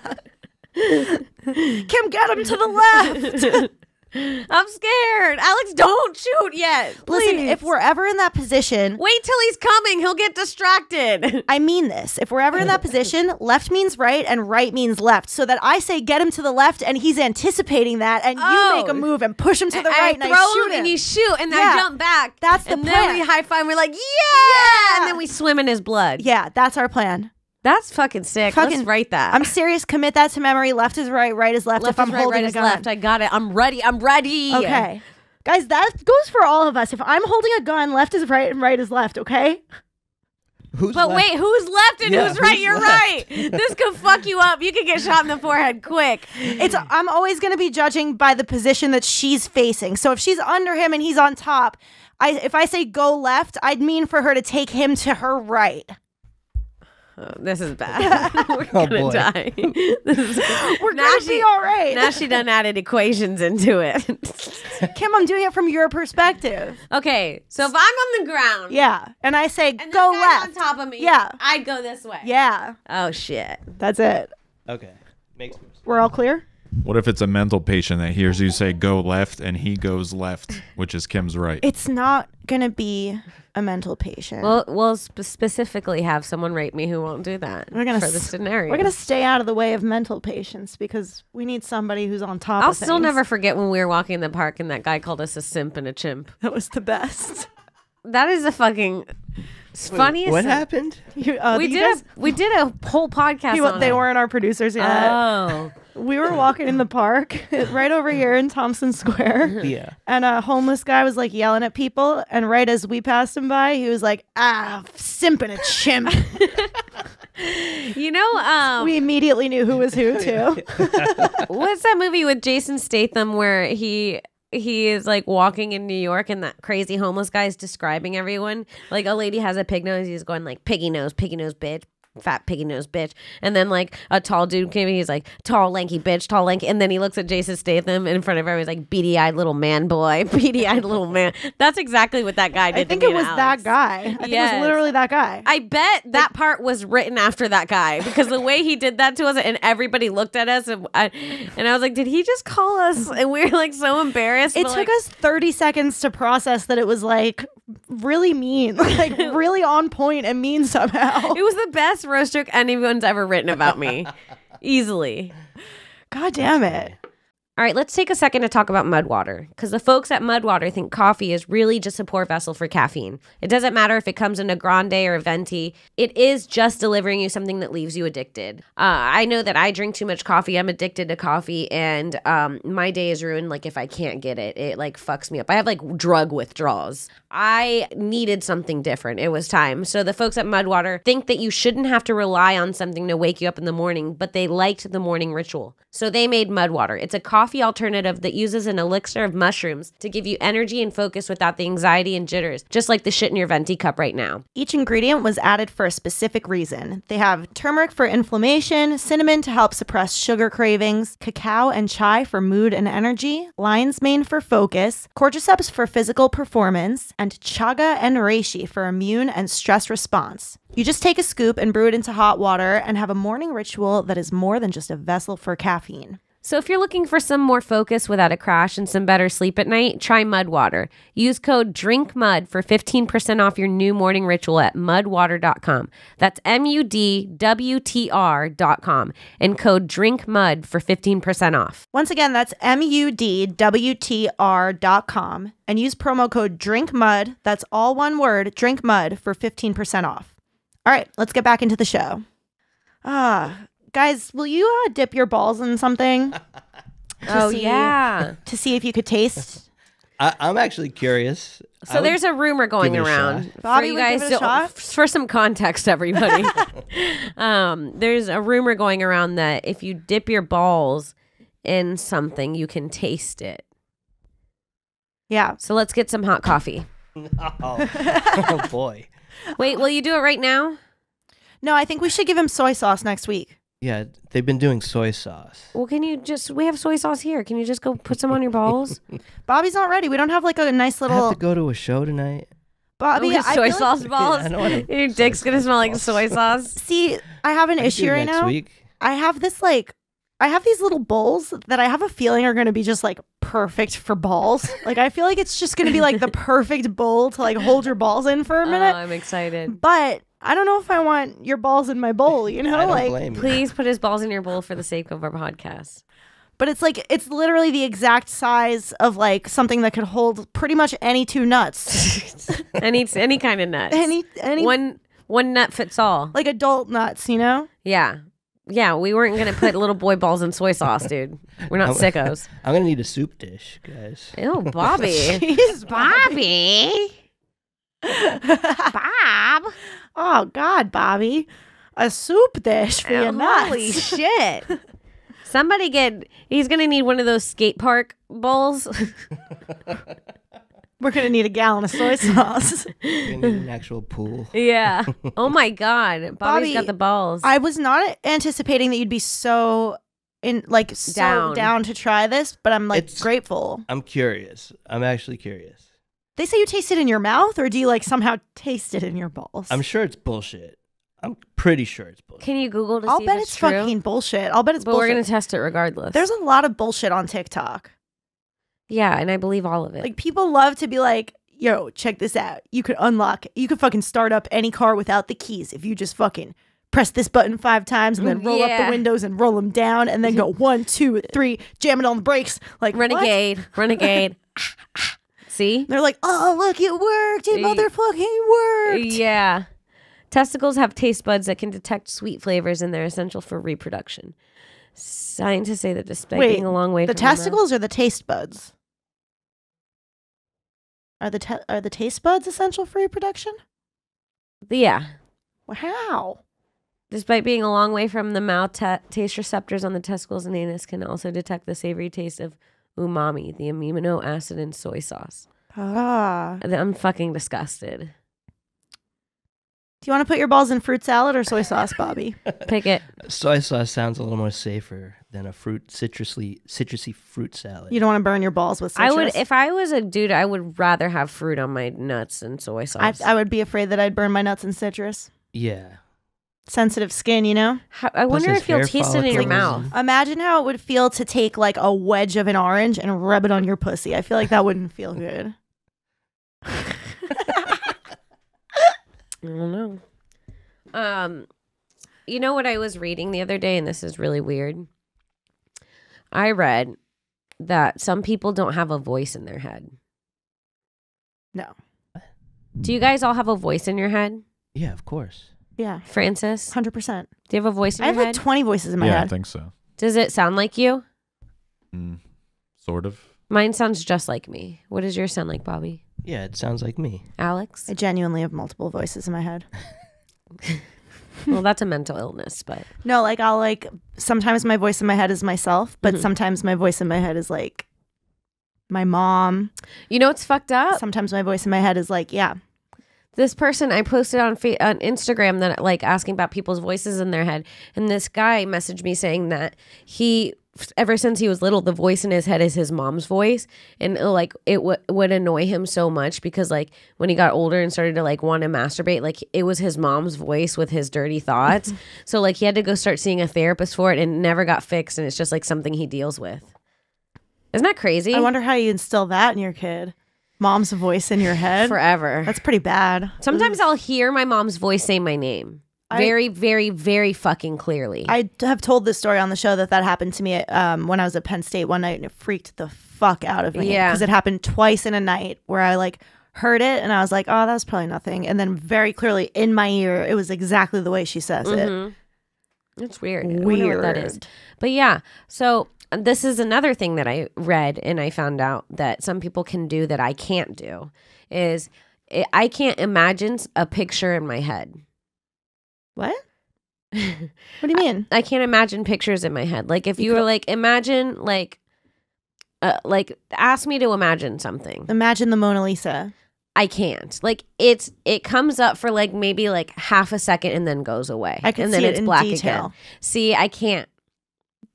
Speaker 2: Kim, get him to the left.
Speaker 1: I'm scared. Alex, don't shoot yet. Please.
Speaker 2: Listen, if we're ever in that position...
Speaker 1: Wait till he's coming. He'll get distracted.
Speaker 2: I mean this. If we're ever in that position, left means right and right means left. So that I say get him to the left and he's anticipating that and you make a move and push him to the right and I shoot him.
Speaker 1: And you shoot and I jump back.
Speaker 2: That's the plan.
Speaker 1: And then we high five and we're like, yeah! And then we swim in his blood.
Speaker 2: Yeah, that's our plan.
Speaker 1: That's fucking sick. Let's write that.
Speaker 2: I'm serious. Commit that to memory. Left is right. Right is left.
Speaker 1: Left
Speaker 2: if I'm
Speaker 1: is right,
Speaker 2: holding
Speaker 1: right
Speaker 2: a gun.
Speaker 1: is left. I got it. I'm ready. I'm ready.
Speaker 2: Okay. Guys, that goes for all of us. If I'm holding a gun, left is right and right is left, okay?
Speaker 1: Wait, who's left and who's right? You're right. This could fuck you up. You could get shot in the forehead quick.
Speaker 2: I'm always going to be judging by the position that she's facing. So if she's under him and he's on top, if I say go left, I'd mean for her to take him to her right.
Speaker 1: Oh, this is bad. We're gonna die.
Speaker 2: We're gonna be all right.
Speaker 1: Now she done added equations into it.
Speaker 2: Kim, I'm doing it from your perspective.
Speaker 1: Okay, so if I'm on the ground,
Speaker 2: and I say
Speaker 1: and
Speaker 2: go
Speaker 1: this guy's
Speaker 2: left,
Speaker 1: on top of me, I'd go this way.
Speaker 2: Yeah.
Speaker 1: Oh shit.
Speaker 2: That's it.
Speaker 3: Okay, makes sense.
Speaker 2: We're all clear.
Speaker 4: What if it's a mental patient that hears you say go left and he goes left, which is Kim's right?
Speaker 2: It's not gonna be a mental patient.
Speaker 1: Well, we'll specifically have someone rape me who won't do that. For the scenario.
Speaker 2: We're gonna stay out of the way of mental patients because we need somebody who's on top.
Speaker 1: I'll
Speaker 2: of
Speaker 1: still
Speaker 2: things.
Speaker 1: never forget when we were walking in the park and that guy called us a simp and a chimp.
Speaker 2: That was the best.
Speaker 1: That is the fucking funniest.
Speaker 3: What happened?
Speaker 1: We did a whole podcast on
Speaker 2: They
Speaker 1: it.
Speaker 2: weren't our producers yet.
Speaker 1: Oh.
Speaker 2: We were walking in the park right over here in Thompson Square.
Speaker 3: Yeah.
Speaker 2: And a homeless guy was like yelling at people. And right as we passed him by, he was like, simp and a chimp.
Speaker 1: You know,
Speaker 2: we immediately knew who was who too.
Speaker 1: What's that movie with Jason Statham where he is like walking in New York and that crazy homeless guy is describing everyone? Like a lady has a pig nose. He's going like, piggy nose, bitch. fat piggy nose bitch. And then like a tall dude came in, he's like, tall lanky bitch, tall lanky. And then he looks at Jason Statham in front of everyone, he's like, beady eyed little man boy, beady eyed little man. That's exactly what that guy did.
Speaker 2: I think it was that guy. I think it was literally that guy.
Speaker 1: I bet that part was written after that guy, because the way he did that to us, and everybody looked at us, and I was like, did he just call us? And we were like so embarrassed.
Speaker 2: It took us 30 seconds to process that it was like really mean, like really on point and mean somehow.
Speaker 1: It was the best roast joke anyone's ever written about me. Easily.
Speaker 2: God damn it.
Speaker 1: All right, let's take a second to talk about MUDWTR, because the folks at MUDWTR think coffee is really just a pour vessel for caffeine. It doesn't matter if it comes in a grande or a venti. It is just delivering you something that leaves you addicted. I know that I drink too much coffee. I'm addicted to coffee, and my day is ruined. Like if I can't get it, it like fucks me up. I have like drug withdrawals. I needed something different. It was time. So the folks at MUDWTR think that you shouldn't have to rely on something to wake you up in the morning, but they liked the morning ritual. So they made MUDWTR. It's a coffee alternative that uses an elixir of mushrooms to give you energy and focus without the anxiety and jitters, just like the shit in your venti cup right now.
Speaker 2: Each ingredient was added for a specific reason. They have turmeric for inflammation, cinnamon to help suppress sugar cravings, cacao and chai for mood and energy, lion's mane for focus, cordyceps for physical performance, and chaga and reishi for immune and stress response. You just take a scoop and brew it into hot water and have a morning ritual that is more than just a vessel for caffeine.
Speaker 1: So if you're looking for some more focus without a crash and some better sleep at night, try MUDWTR. Use code DRINKMUD for 15% off your new morning ritual at MUDWTR.com. That's MUDWTR.com and code DRINKMUD for 15% off.
Speaker 2: Once again, that's MUDWTR.com and use promo code DRINKMUD, that's all one word, DRINKMUD, for 15% off. All right, let's get back into the show. Guys, will you dip your balls in something?
Speaker 1: Yeah.
Speaker 2: To see if you could taste?
Speaker 3: I'm actually curious.
Speaker 1: So there's a rumor going
Speaker 3: give it a
Speaker 1: around.
Speaker 3: shot.
Speaker 2: Bobby,
Speaker 1: for you
Speaker 2: would
Speaker 1: guys,
Speaker 2: give it a shot?
Speaker 1: for some context, everybody. There's a rumor going around that if you dip your balls in something, you can taste it.
Speaker 2: Yeah.
Speaker 1: So let's get some hot coffee.
Speaker 3: Oh boy.
Speaker 1: Wait, will you do it right now?
Speaker 2: No, I think we should give him soy sauce next week.
Speaker 3: Yeah, they've been doing soy sauce.
Speaker 1: Well, we have soy sauce here. Can you just go put some on your balls?
Speaker 2: Bobby's not ready. We don't have like a nice
Speaker 3: I
Speaker 2: little...
Speaker 3: have to go to a show tonight.
Speaker 2: Bobby,
Speaker 1: With
Speaker 2: I
Speaker 1: soy
Speaker 2: feel
Speaker 1: sauce
Speaker 2: like...
Speaker 1: balls?
Speaker 3: I don't want
Speaker 1: Your dick's going to smell like soy sauce?
Speaker 2: See, I have an issue right
Speaker 3: next
Speaker 2: now.
Speaker 3: week.
Speaker 2: I have these little bowls that I have a feeling are going to be just like perfect for balls. Like I feel like it's just going to be like the perfect bowl to like hold your balls in for a minute.
Speaker 1: I'm excited.
Speaker 2: But I don't know if I want your balls in my bowl, you know?
Speaker 3: I don't
Speaker 2: like
Speaker 3: blame you.
Speaker 1: Please put his balls in your bowl for the sake of our podcast.
Speaker 2: But it's like it's literally the exact size of like something that could hold pretty much any two nuts.
Speaker 1: any kind of nuts.
Speaker 2: any
Speaker 1: one nut fits all.
Speaker 2: like adult nuts, you know?
Speaker 1: Yeah. Yeah, we weren't going to put little boy balls in soy sauce, dude. We're not sickos.
Speaker 3: I'm gonna need a soup dish, guys.
Speaker 1: Ew, Bobby.
Speaker 2: Jeez,
Speaker 1: Bobby. Bob.
Speaker 2: Oh God, Bobby. A soup dish for your nuts.
Speaker 1: Holy shit. He's going to need one of those skate park bowls.
Speaker 2: We're gonna need a gallon of soy sauce.
Speaker 3: We're gonna need an actual pool.
Speaker 1: Yeah. Oh my God. Bobby's
Speaker 2: Bobby,
Speaker 1: got the balls.
Speaker 2: I was not anticipating that you'd be so down to try this, but I'm like grateful.
Speaker 3: I'm curious. I'm actually curious.
Speaker 2: They say you taste it in your mouth, or do you like somehow taste it in your balls?
Speaker 3: I'm sure it's bullshit. I'm pretty sure it's bullshit.
Speaker 1: Can you Google to
Speaker 2: I'll
Speaker 1: see
Speaker 2: bet
Speaker 1: if
Speaker 2: it's
Speaker 1: true?
Speaker 2: fucking bullshit. I'll bet it's
Speaker 1: But
Speaker 2: bullshit.
Speaker 1: we're going to test it regardless.
Speaker 2: There's a lot of bullshit on TikTok.
Speaker 1: Yeah, and I believe all of it.
Speaker 2: Like people love to be like, yo, check this out. You could fucking start up any car without the keys if you just fucking press this button 5 times and then roll up the windows and roll them down and then go 1, 2, 3, jam it on the brakes. Like
Speaker 1: Renegade. See?
Speaker 2: They're like, oh, look, it worked. It motherfucking worked.
Speaker 1: Yeah. Testicles have taste buds that can detect sweet flavors, and they're essential for reproduction. Scientists say that despite being a long way
Speaker 2: the
Speaker 1: from
Speaker 2: testicles or the taste buds? Are the taste buds essential for reproduction?
Speaker 1: Yeah.
Speaker 2: How?
Speaker 1: Despite being a long way from the mouth, taste receptors on the testicles and anus can also detect the savory taste of umami, the amino acid in soy sauce.
Speaker 2: Ah.
Speaker 1: I'm fucking disgusted.
Speaker 2: Do you want to put your balls in fruit salad or soy sauce, Bobby?
Speaker 1: Pick it.
Speaker 3: Soy sauce sounds a little more safer than a citrusy fruit salad.
Speaker 2: You don't want to burn your balls with citrus?
Speaker 1: I would, if I was a dude, I would rather have fruit on my nuts than soy sauce.
Speaker 2: I would be afraid that I'd burn my nuts in citrus.
Speaker 3: Yeah.
Speaker 2: Sensitive skin, you know?
Speaker 1: I wonder
Speaker 3: there's
Speaker 1: if you'll
Speaker 3: hair
Speaker 1: taste it in your
Speaker 3: follicles
Speaker 1: mouth.
Speaker 2: Imagine how it would feel to take like a wedge of an orange and rub it on your pussy. I feel like that wouldn't feel good.
Speaker 1: I don't know. You know what I was reading the other day, and this is really weird. I read that some people don't have a voice in their head.
Speaker 2: No.
Speaker 1: Do you guys all have a voice in your head?
Speaker 3: Yeah, of course.
Speaker 2: Yeah.
Speaker 1: Francis,
Speaker 2: 100%.
Speaker 1: do you have a voice in
Speaker 2: I
Speaker 1: your
Speaker 2: have
Speaker 1: head?
Speaker 2: like 20 voices in my
Speaker 4: I
Speaker 2: head.
Speaker 4: think so.
Speaker 1: Does it sound like you?
Speaker 4: Sort of.
Speaker 1: Mine sounds just like me. What does yours sound like, Bobby?
Speaker 3: Yeah, it sounds like me.
Speaker 1: Alex?
Speaker 2: I genuinely have multiple voices in my head.
Speaker 1: Well, that's a mental illness, but
Speaker 2: No, like I'll like sometimes my voice in my head is myself, but sometimes my voice in my head is like my mom.
Speaker 1: you know what's fucked up?
Speaker 2: Sometimes my voice in my head is like, yeah.
Speaker 1: This person I posted on Instagram that like asking about people's voices in their head, and this guy messaged me saying that he, ever since he was little, the voice in his head is his mom's voice, and like it would annoy him so much because like when he got older and started to like want to masturbate, like it was his mom's voice with his dirty thoughts. So like he had to go start seeing a therapist for it, and it never got fixed, and it's just like something he deals with. Isn't that crazy?
Speaker 2: I wonder how you instill that in your kid. Mom's voice in your head.
Speaker 1: Forever.
Speaker 2: That's pretty bad.
Speaker 1: Sometimes I'll hear my mom's voice say my name very, very, very fucking clearly.
Speaker 2: I have told this story on the show that happened to me when I was at Penn State one night, and it freaked the fuck out of me.
Speaker 1: Yeah.
Speaker 2: Because it happened twice in a night where I like heard it and I was like, oh, that was probably nothing. And then very clearly in my ear, it was exactly the way she says it.
Speaker 1: It's weird. I wonder what that is. But yeah, so this is another thing that I read and I found out that some people can do that I can't do is I can't imagine a picture in my head.
Speaker 2: What? What do you mean?
Speaker 1: I can't imagine pictures in my head. Like if you were like, imagine like ask me to imagine something.
Speaker 2: Imagine the Mona Lisa.
Speaker 1: I can't. Like it comes up for like maybe like half a second and then goes away.
Speaker 2: I can
Speaker 1: and then
Speaker 2: see it
Speaker 1: it's
Speaker 2: in
Speaker 1: black
Speaker 2: detail.
Speaker 1: again. See, I can't.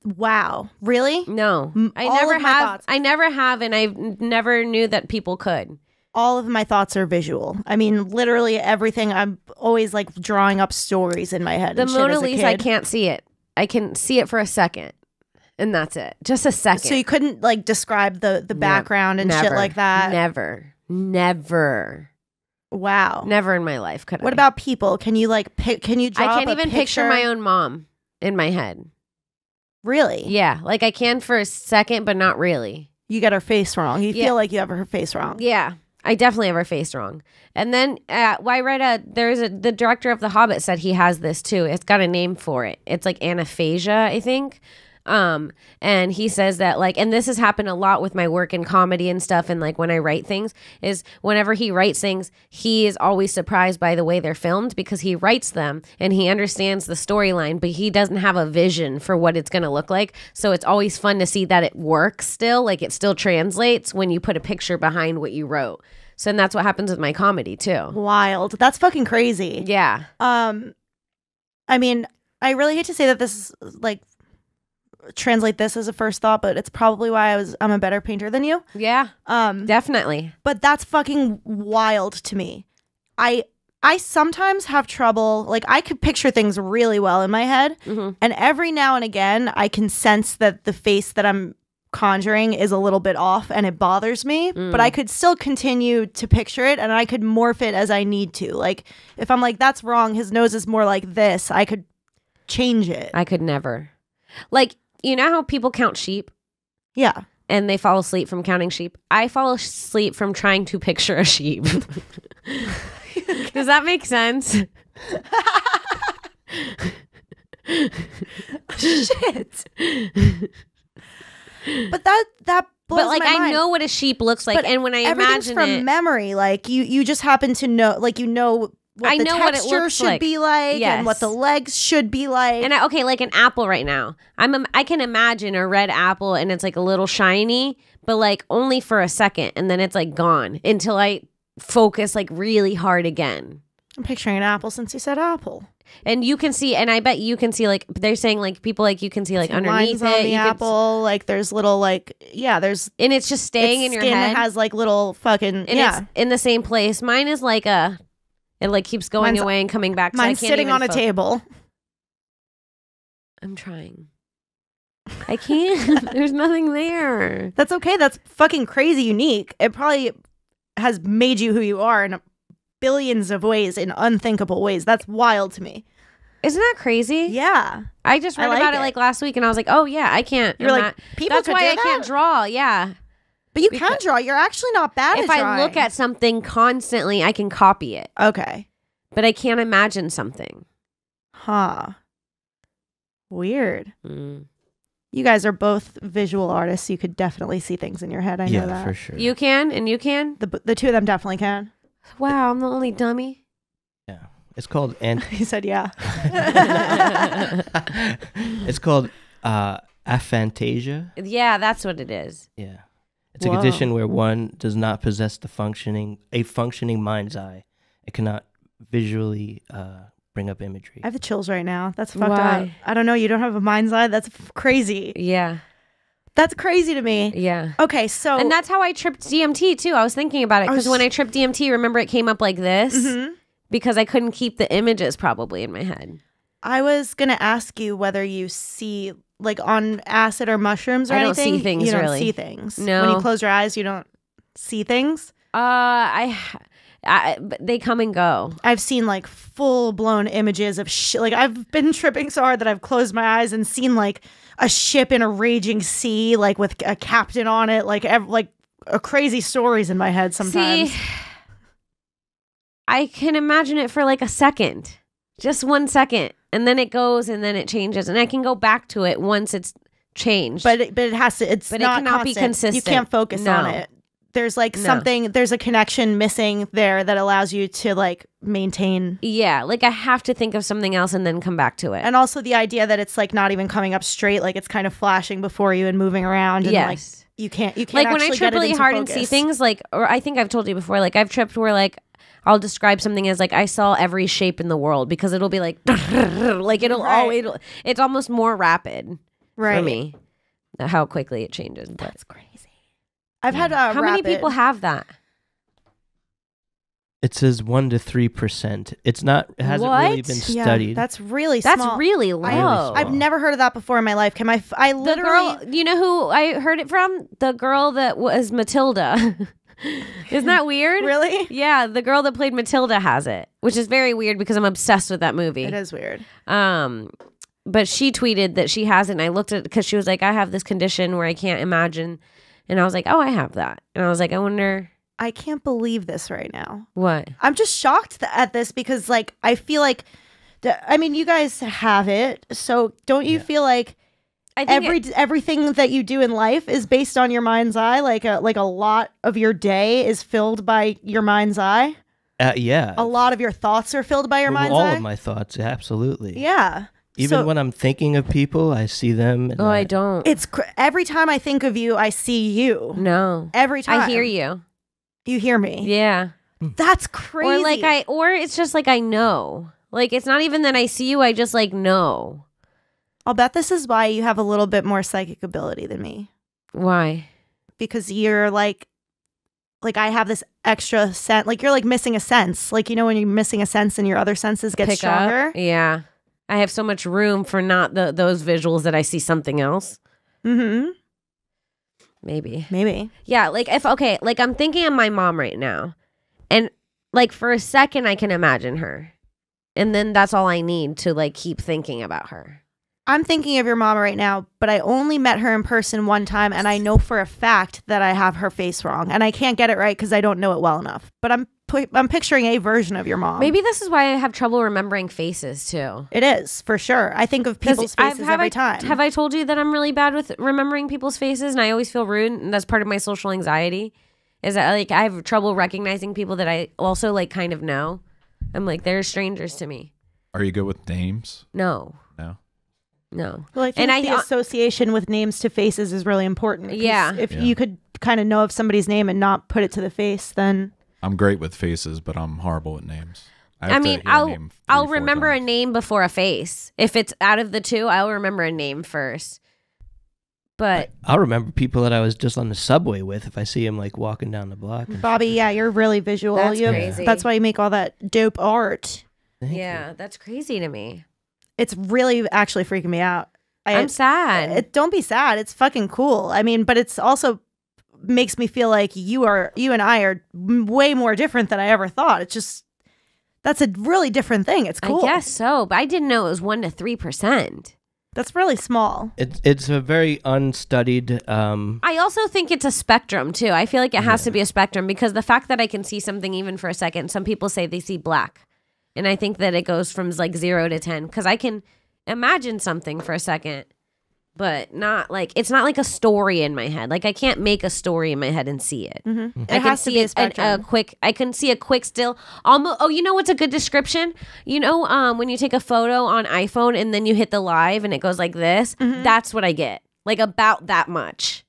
Speaker 2: Wow. Really?
Speaker 1: No. I
Speaker 2: all
Speaker 1: never
Speaker 2: of my
Speaker 1: have.
Speaker 2: thoughts-
Speaker 1: I never have, and I never knew that people could.
Speaker 2: All of my thoughts are visual. I mean, literally everything. I'm always like drawing up stories in my head.
Speaker 1: The
Speaker 2: and shit
Speaker 1: Mona
Speaker 2: as a
Speaker 1: Lisa, I
Speaker 2: kid.
Speaker 1: can't see it. I can see it for a second, and that's it. Just a second.
Speaker 2: So you couldn't like describe the background and shit like that?
Speaker 1: Never.
Speaker 2: Wow.
Speaker 1: Never in my life could I.
Speaker 2: What about people? Can you like can you draw
Speaker 1: I can't
Speaker 2: up a
Speaker 1: even picture
Speaker 2: picture
Speaker 1: my own mom in my head.
Speaker 2: Really?
Speaker 1: Yeah, like I can for a second, but not really.
Speaker 2: You get her face wrong. You
Speaker 1: Yeah.
Speaker 2: feel like you have her face wrong.
Speaker 1: Yeah, I definitely have her face wrong. And then I read the director of The Hobbit said he has this too. It's got a name for it. It's like aphantasia, I think. And he says that like, and this has happened a lot with my work in comedy and stuff. And like when I write things is whenever he writes things, he is always surprised by the way they're filmed because he writes them and he understands the storyline, but he doesn't have a vision for what it's going to look like. So it's always fun to see that it works still, like it still translates when you put a picture behind what you wrote. So and that's what happens with my comedy too.
Speaker 2: Wild. That's fucking crazy.
Speaker 1: Yeah.
Speaker 2: I mean, I really hate to say that this is like translate this as a first thought, but it's probably why I'm a better painter than you.
Speaker 1: Yeah. Definitely.
Speaker 2: But that's fucking wild to me. I sometimes have trouble, like I could picture things really well in my head, and every now and again I can sense that the face that I'm conjuring is a little bit off and it bothers me, but I could still continue to picture it and I could morph it as I need to. Like if I'm like, that's wrong, his nose is more like this, I could change it.
Speaker 1: I could never. Like, you know how people count sheep
Speaker 2: Yeah.
Speaker 1: and they fall asleep from counting sheep? I fall asleep from trying to picture a sheep. Does that make sense?
Speaker 2: Shit. But that blows
Speaker 1: But like
Speaker 2: my
Speaker 1: I
Speaker 2: mind.
Speaker 1: know what a sheep looks like,
Speaker 2: But
Speaker 1: and when I
Speaker 2: everything's
Speaker 1: imagine
Speaker 2: from
Speaker 1: it,
Speaker 2: memory, like you just happen to know, like you know what
Speaker 1: I
Speaker 2: the
Speaker 1: know what it
Speaker 2: texture
Speaker 1: looks
Speaker 2: should
Speaker 1: like.
Speaker 2: be like, and what
Speaker 1: Yes.
Speaker 2: the legs should be like.
Speaker 1: and okay, like an apple right now. I can imagine a red apple, and it's like a little shiny, but like only for a second, and then it's like gone until I focus like really hard again.
Speaker 2: I'm picturing an apple since you said apple.
Speaker 1: And you can see, and I bet you can see, like, they're saying, like, people, like, you can see, like, underneath
Speaker 2: lines on
Speaker 1: it.
Speaker 2: the apple, like, there's little, like, there's...
Speaker 1: And it's just staying in your
Speaker 2: skin
Speaker 1: head.
Speaker 2: has, like, little fucking...
Speaker 1: And it's in the same place. Mine is, like, it, like, keeps going away and coming back.
Speaker 2: Mine's
Speaker 1: so I can't
Speaker 2: sitting on a table.
Speaker 1: I'm trying. I can't. There's nothing there.
Speaker 2: That's okay. That's fucking crazy unique. It probably has made you who you are in billions of ways, in unthinkable ways. That's wild to me.
Speaker 1: Isn't that crazy?
Speaker 2: Yeah.
Speaker 1: I just read about it like last week and I was like, oh yeah, I can't.
Speaker 2: You're like, people
Speaker 1: that's
Speaker 2: could
Speaker 1: why
Speaker 2: do
Speaker 1: I
Speaker 2: that?
Speaker 1: can't draw. Yeah.
Speaker 2: But you can draw. You're actually not bad at
Speaker 1: If
Speaker 2: drawing.
Speaker 1: I look at something constantly, I can copy it.
Speaker 2: Okay.
Speaker 1: But I can't imagine something.
Speaker 2: Huh. Weird.
Speaker 1: Mm.
Speaker 2: You guys are both visual artists. You could definitely see things in your head. I know that.
Speaker 3: Yeah, for sure.
Speaker 1: You can and you can?
Speaker 2: The two of them definitely can.
Speaker 1: Wow, I'm the only dummy.
Speaker 3: Yeah. It's called
Speaker 2: He said yeah.
Speaker 3: it's called aphantasia.
Speaker 1: Yeah, that's what it is.
Speaker 3: Yeah. It's a condition where one does not possess a functioning mind's eye. It cannot visually bring up imagery.
Speaker 2: I have the chills right now. That's fucked up.
Speaker 1: Why?
Speaker 2: I don't know. You don't have a mind's eye? That's crazy.
Speaker 1: Yeah.
Speaker 2: That's crazy to me.
Speaker 1: Yeah.
Speaker 2: Okay, so...
Speaker 1: And that's how I tripped DMT, too. I was thinking about it, because when I tripped DMT, remember it came up like this?
Speaker 2: Mm-hmm.
Speaker 1: Because I couldn't keep the images probably in my head.
Speaker 2: I was going to ask you whether you see, like, on acid or mushrooms or anything.
Speaker 1: I don't see things,
Speaker 2: you don't
Speaker 1: really.
Speaker 2: see things.
Speaker 1: No.
Speaker 2: When you close your eyes, you don't see things?
Speaker 1: But they come and go.
Speaker 2: I've seen, like, full-blown images of shit. Like, I've been tripping so hard that I've closed my eyes and seen, like, a ship in a raging sea, like, with a captain on it. Like, crazy stories in my head sometimes.
Speaker 1: See, I can imagine it for, like, a second. Just 1 second. And then it goes and then it changes. And I can go back to it once it's changed.
Speaker 2: But it has to,
Speaker 1: but
Speaker 2: not
Speaker 1: it cannot
Speaker 2: constant.
Speaker 1: be consistent.
Speaker 2: You can't focus on it. There's like something, there's a connection missing there that allows you to like maintain.
Speaker 1: Yeah, like I have to think of something else and then come back to it.
Speaker 2: And also the idea that it's like not even coming up straight, like it's kind of flashing before you and moving around. And like you can't
Speaker 1: like when I trip really hard and see things like, or I think I've told you before, like I've tripped where like I'll describe something as like I saw every shape in the world because it'll be like it'll always, it's almost more rapid for me how quickly it changes. But
Speaker 2: that's crazy. I've had
Speaker 1: how many people have that?
Speaker 3: It says 1 to 3%. It's not. It hasn't really been studied.
Speaker 2: Yeah, that's really small.
Speaker 1: That's really low.
Speaker 2: I've never heard of that before in my life. I literally.
Speaker 1: The girl, you know who I heard it from? The girl that was Matilda. Isn't that weird?
Speaker 2: Really?
Speaker 1: Yeah, the girl that played Matilda has it, which is very weird because I'm obsessed with that movie.
Speaker 2: It is weird.
Speaker 1: But she tweeted that she has it, and I looked at it because she was like, I have this condition where I can't imagine. And I was like, oh, I have that. And I was like, I wonder.
Speaker 2: I can't believe this right now.
Speaker 1: What?
Speaker 2: I'm just shocked at this because, like, I feel like, I mean, you guys have it. So don't you feel like everything that you do in life is based on your mind's eye? Like a lot of your day is filled by your mind's eye?
Speaker 3: Yeah.
Speaker 2: A lot of your thoughts are filled by your mind's eye?
Speaker 3: All of my thoughts, absolutely.
Speaker 2: Yeah.
Speaker 3: Even when I'm thinking of people, I see them. And
Speaker 1: I don't.
Speaker 2: It's every time I think of you, I see you.
Speaker 1: No.
Speaker 2: Every time.
Speaker 1: I hear you.
Speaker 2: You hear me?
Speaker 1: Yeah.
Speaker 2: That's crazy.
Speaker 1: Or it's just like I know. Like it's not even that I see you, I just like know.
Speaker 2: I'll bet this is why you have a little bit more psychic ability than me.
Speaker 1: Why?
Speaker 2: Because you're like I have this extra sense, like you're like missing a sense. Like, you know, when you're missing a sense and your other senses get stronger.
Speaker 1: Yeah. I have so much room for not those visuals that I see something else.
Speaker 2: Mm-hmm.
Speaker 1: Maybe. Yeah, like like I'm thinking of my mom right now. And like for a second I can imagine her. And then that's all I need to like keep thinking about her.
Speaker 2: I'm thinking of your mom right now, but I only met her in person one time, and I know for a fact that I have her face wrong, and I can't get it right because I don't know it well enough. But I'm picturing a version of your mom.
Speaker 1: Maybe this is why I have trouble remembering faces too.
Speaker 2: It is, for sure. I think of people's faces every time.
Speaker 1: Have I told you that I'm really bad with remembering people's faces and I always feel rude, and that's part of my social anxiety? Is that like I have trouble recognizing people that I also like kind of know. I'm like, they're strangers to me.
Speaker 4: Are you good with names?
Speaker 1: No.
Speaker 2: Well, I think the association with names to faces is really important.
Speaker 1: Yeah.
Speaker 2: If you could kind of know of somebody's name and not put it to the face, then...
Speaker 4: I'm great with faces, but I'm horrible with names.
Speaker 1: I mean, I'll remember a name before a face. If it's out of the two, I'll remember a name first. But
Speaker 3: I'll remember people that I was just on the subway with if I see them like walking down the block.
Speaker 2: Bobby, yeah, you're really visual.
Speaker 1: That's crazy.
Speaker 2: That's why you make all that dope art.
Speaker 3: Thank
Speaker 1: yeah,
Speaker 3: you.
Speaker 1: that's crazy to me.
Speaker 2: It's really actually freaking me out.
Speaker 1: I'm sad.
Speaker 2: Don't be sad. It's fucking cool. I mean, but it's also makes me feel like you and I are way more different than I ever thought. It's just, that's a really different thing. It's cool.
Speaker 1: I guess so, but I didn't know it was 1 to 3%.
Speaker 2: That's really small.
Speaker 3: It's a very unstudied.
Speaker 1: I also think it's a spectrum too. I feel like it has to be a spectrum because the fact that I can see something even for a second, some people say they see black. And I think that it goes from like 0 to 10 because I can imagine something for a second, but not like, it's not like a story in my head. Like I can't make a story in my head and see it.
Speaker 2: Mm-hmm.
Speaker 1: I can see I can see a quick still almost. Oh, you know what's a good description? You know, when you take a photo on iPhone and then you hit the live and it goes like this, that's what I get. Like about that much.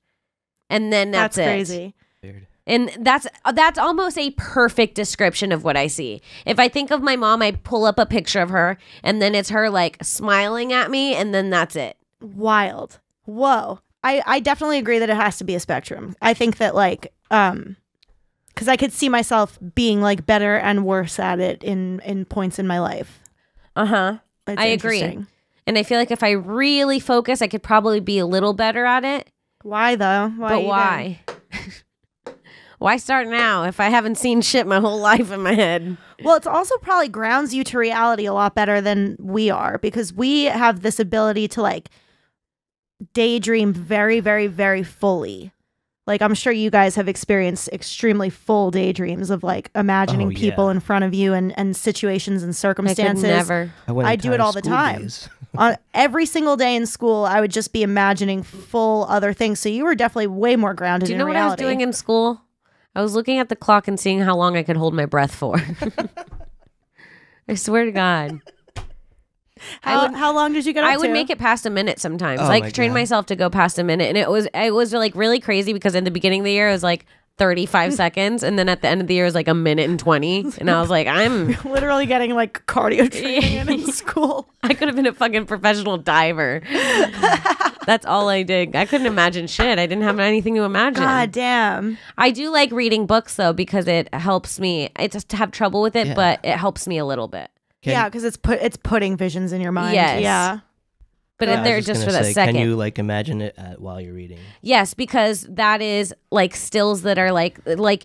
Speaker 1: And then that's it.
Speaker 2: Crazy.
Speaker 3: Weird.
Speaker 1: And that's almost a perfect description of what I see. If I think of my mom, I pull up a picture of her and then it's her like smiling at me and then that's it.
Speaker 2: Wild. Whoa. I definitely agree that it has to be a spectrum. I think that like, because I could see myself being like better and worse at it in points in my life.
Speaker 1: I agree. And I feel like if I really focus, I could probably be a little better at it.
Speaker 2: Why though?
Speaker 1: Why? Why start now if I haven't seen shit my whole life in my head?
Speaker 2: Well, it's also probably grounds you to reality a lot better than we are because we have this ability to like daydream very, very, very fully. Like I'm sure you guys have experienced extremely full daydreams of like imagining people in front of you and situations and circumstances.
Speaker 1: I could never.
Speaker 2: I do it all the time. On every single day in school, I would just be imagining full other things. So you were definitely way more grounded in reality.
Speaker 1: Do you know what I was doing in school? I was looking at the clock and seeing how long I could hold my breath for. I swear to God.
Speaker 2: How long did you get up to?
Speaker 1: I would make it past a minute sometimes. Like train myself to go past a minute. And it was like really crazy because in the beginning of the year it was like 35 seconds. And then at the end of the year it was like 1:20. And I was like, I'm
Speaker 2: literally getting like cardio training in school.
Speaker 1: I could have been a fucking professional diver. That's all I did. I couldn't imagine shit. I didn't have anything to imagine.
Speaker 2: God damn.
Speaker 1: I do like reading books though because it helps me. I just have trouble with it, but it helps me a little bit.
Speaker 2: Yeah, because it's putting visions in your mind.
Speaker 1: Yes.
Speaker 2: Yeah.
Speaker 1: But they're just for that second.
Speaker 3: Can you like imagine it while you're reading?
Speaker 1: Yes, because that is like stills that are like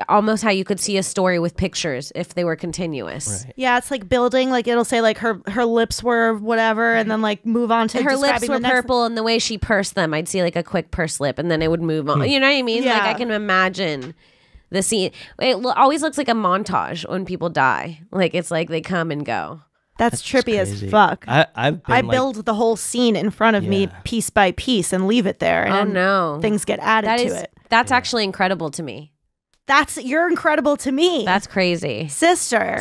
Speaker 1: almost how you could see a story with pictures if they were continuous.
Speaker 3: Right.
Speaker 2: Yeah, it's like building. Like it'll say like her lips were whatever, and then like move on to
Speaker 1: her lips were purple, and the way she pursed them, I'd see like a quick pursed lip, and then it would move on. You know what I mean?
Speaker 2: Yeah.
Speaker 1: Like I can imagine the scene. It always looks like a montage when people die. Like it's like they come and go.
Speaker 2: That's trippy as fuck. I build the whole scene in front of me piece by piece and leave it there. And things get added to it.
Speaker 1: That's actually incredible to me.
Speaker 2: You're incredible to me.
Speaker 1: That's crazy.
Speaker 2: Sister.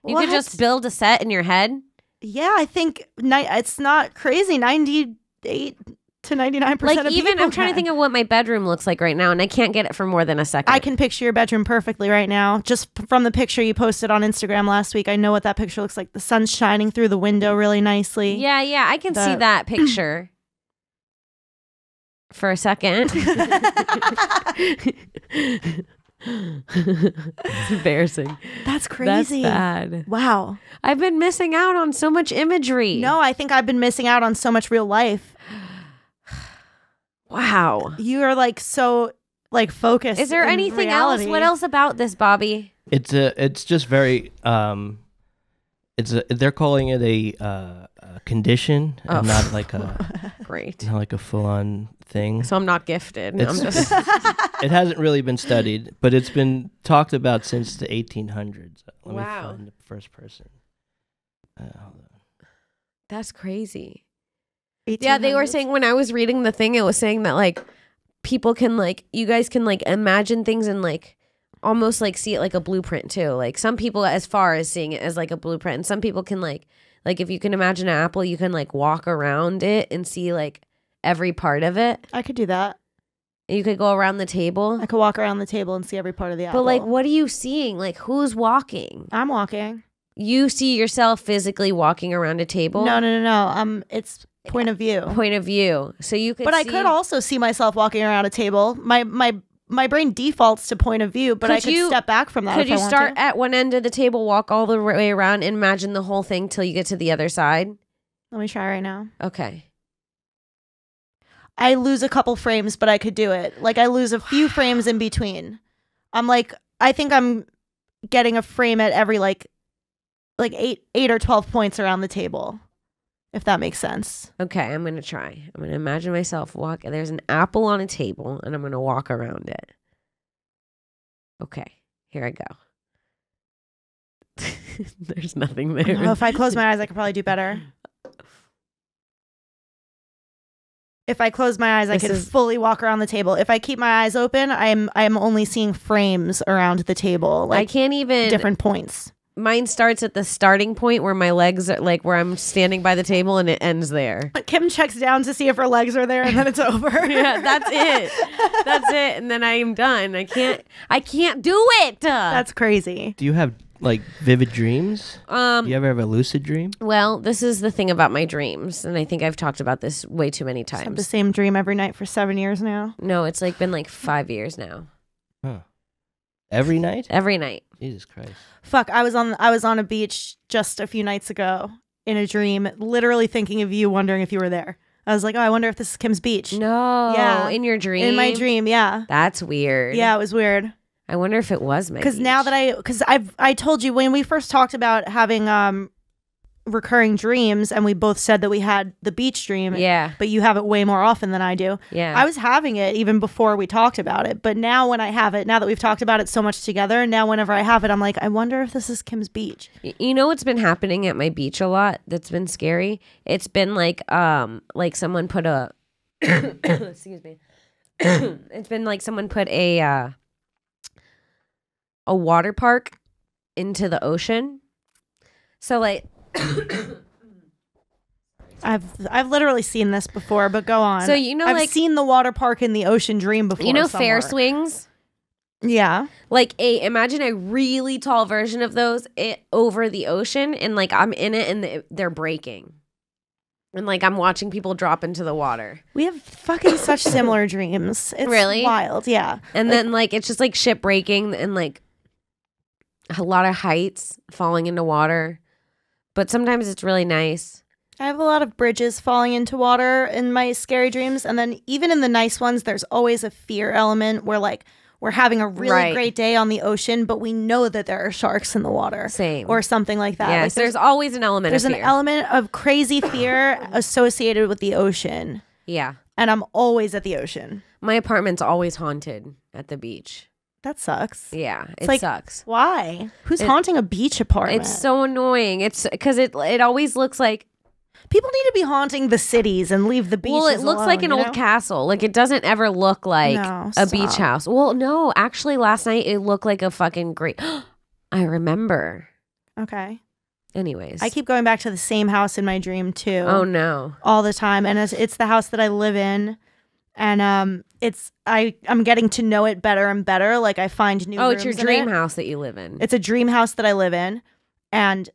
Speaker 1: You could just build a set in your head.
Speaker 2: Yeah, I think it's not crazy. 98 to 99%
Speaker 1: like
Speaker 2: of
Speaker 1: even
Speaker 2: people
Speaker 1: I'm trying to think of what my bedroom looks like right now, and I can't get it for more than a second.
Speaker 2: I can picture your bedroom perfectly right now. Just from the picture you posted on Instagram last week, I know what that picture looks like. The sun's shining through the window really nicely.
Speaker 1: Yeah, I can see that picture for a second. It's embarrassing.
Speaker 2: That's crazy.
Speaker 1: That's bad.
Speaker 2: Wow.
Speaker 1: I've been missing out on so much imagery.
Speaker 2: No, I think I've been missing out on so much real life.
Speaker 1: Wow.
Speaker 2: You are like so like focused.
Speaker 1: Is there anything else? What else about this, Bobby?
Speaker 3: It's just very they're calling it a condition and not like a
Speaker 1: great.
Speaker 3: Not like a full on thing.
Speaker 1: So I'm not gifted.
Speaker 3: I'm just it hasn't really been studied, but it's been talked about since the 1800s. Let me find the first person. Hold on.
Speaker 1: That's crazy.
Speaker 2: 1800s?
Speaker 1: Yeah, they were saying when I was reading the thing, it was saying that like people can like, you guys can like imagine things and like almost like see it like a blueprint too. Like some people as far as seeing it as like a blueprint, and some people can like if you can imagine an apple, you can like walk around it and see like every part of it.
Speaker 2: I could do that.
Speaker 1: You could go around the table.
Speaker 2: I could walk around the table and see every part of the apple.
Speaker 1: But like, what are you seeing? Like, who's walking?
Speaker 2: I'm walking.
Speaker 1: You see yourself physically walking around a table?
Speaker 2: No. It's point of view.
Speaker 1: Point of view. So you could
Speaker 2: But I could also see myself walking around a table. My brain defaults to point of view, but I could step back from that.
Speaker 1: Could you start at one end of the table, walk all the way around, and imagine the whole thing till you get to the other side?
Speaker 2: Let me try right now.
Speaker 1: Okay.
Speaker 2: I lose a couple frames, but I could do it. Like, I lose a few frames in between. I think I'm getting a frame at every like 8 or 12 points around the table, if that makes sense.
Speaker 1: Okay, I'm going to try. I'm going to imagine myself there's an apple on a table, and I'm going to walk around it. Okay, here I go. There's nothing there.
Speaker 2: If I close my eyes, I could probably do better. If I close my eyes, I could fully walk around the table. If I keep my eyes open, I'm only seeing frames around the table. Like,
Speaker 1: I can't even...
Speaker 2: different points.
Speaker 1: Mine starts at the starting point where my legs are, like, where I'm standing by the table, and it ends there.
Speaker 2: But Kim checks down to see if her legs are there, and then it's over.
Speaker 1: Yeah, that's it. That's it. And then I am done. I can't do it.
Speaker 2: That's crazy.
Speaker 3: Do you have like vivid dreams? Do you ever have a lucid dream?
Speaker 1: Well, this is the thing about my dreams, and I think I've talked about this way too many times.
Speaker 2: I have the same dream every night for 7 years now.
Speaker 1: No, it's like been like 5 years now.
Speaker 3: Huh. Every night?
Speaker 1: Every night.
Speaker 3: Jesus Christ.
Speaker 2: Fuck, I was on a beach just a few nights ago in a dream, literally thinking of you, wondering if you were there. I was like, oh, I wonder if this is Kim's beach.
Speaker 1: No.
Speaker 2: Yeah.
Speaker 1: In your dream?
Speaker 2: In my dream, yeah.
Speaker 1: That's weird.
Speaker 2: Yeah, it was weird.
Speaker 1: I wonder if it was my
Speaker 2: Because now that I told you when we first talked about having recurring dreams, and we both said that we had the beach dream.
Speaker 1: Yeah.
Speaker 2: But you have it way more often than I do.
Speaker 1: Yeah.
Speaker 2: I was having it even before we talked about it. But now when I have it, now that we've talked about it so much together, now whenever I have it, I'm like, I wonder if this is Kim's beach.
Speaker 1: You know what's been happening at my beach a lot that's been scary? It's been like someone put a excuse me. It's been like someone put a water park into the ocean. So like
Speaker 2: I've literally seen this before, but go on.
Speaker 1: So I've
Speaker 2: seen the water park in the ocean dream before.
Speaker 1: You know
Speaker 2: somewhere.
Speaker 1: fair swings?
Speaker 2: Yeah.
Speaker 1: Like imagine a really tall version of those over the ocean, and like I'm in it and they're breaking. And like I'm watching people drop into the water.
Speaker 2: We have fucking such similar dreams. It's
Speaker 1: really
Speaker 2: wild, yeah.
Speaker 1: And then like it's just like ship breaking and like a lot of heights falling into water. But sometimes it's really nice.
Speaker 2: I have a lot of bridges falling into water in my scary dreams. And then even in the nice ones, there's always a fear element where like we're having a really great day on the ocean, but we know that there are sharks in the water.
Speaker 1: Same.
Speaker 2: Or something like that.
Speaker 1: Yes,
Speaker 2: like
Speaker 1: there's always an element of fear.
Speaker 2: There's an element of crazy fear associated with the ocean.
Speaker 1: Yeah.
Speaker 2: And I'm always at the ocean.
Speaker 1: My apartment's always haunted at the beach.
Speaker 2: That sucks.
Speaker 1: Yeah, it
Speaker 2: like,
Speaker 1: sucks.
Speaker 2: Why? Who's haunting a beach apartment?
Speaker 1: It's so annoying. It's because it always looks like
Speaker 2: people need to be haunting the cities and leave the beaches
Speaker 1: Well, it looks
Speaker 2: alone,
Speaker 1: like an old castle. Like it doesn't ever look like a beach house. Well, no, actually last night it looked like a fucking great I remember.
Speaker 2: Okay.
Speaker 1: Anyways.
Speaker 2: I keep going back to the same house in my dream too.
Speaker 1: Oh no.
Speaker 2: All the time. And it's the house that I live in. And I'm getting to know it better and better. Like I find new rooms.
Speaker 1: It's your dream house that you live in.
Speaker 2: It's a dream house that I live in. And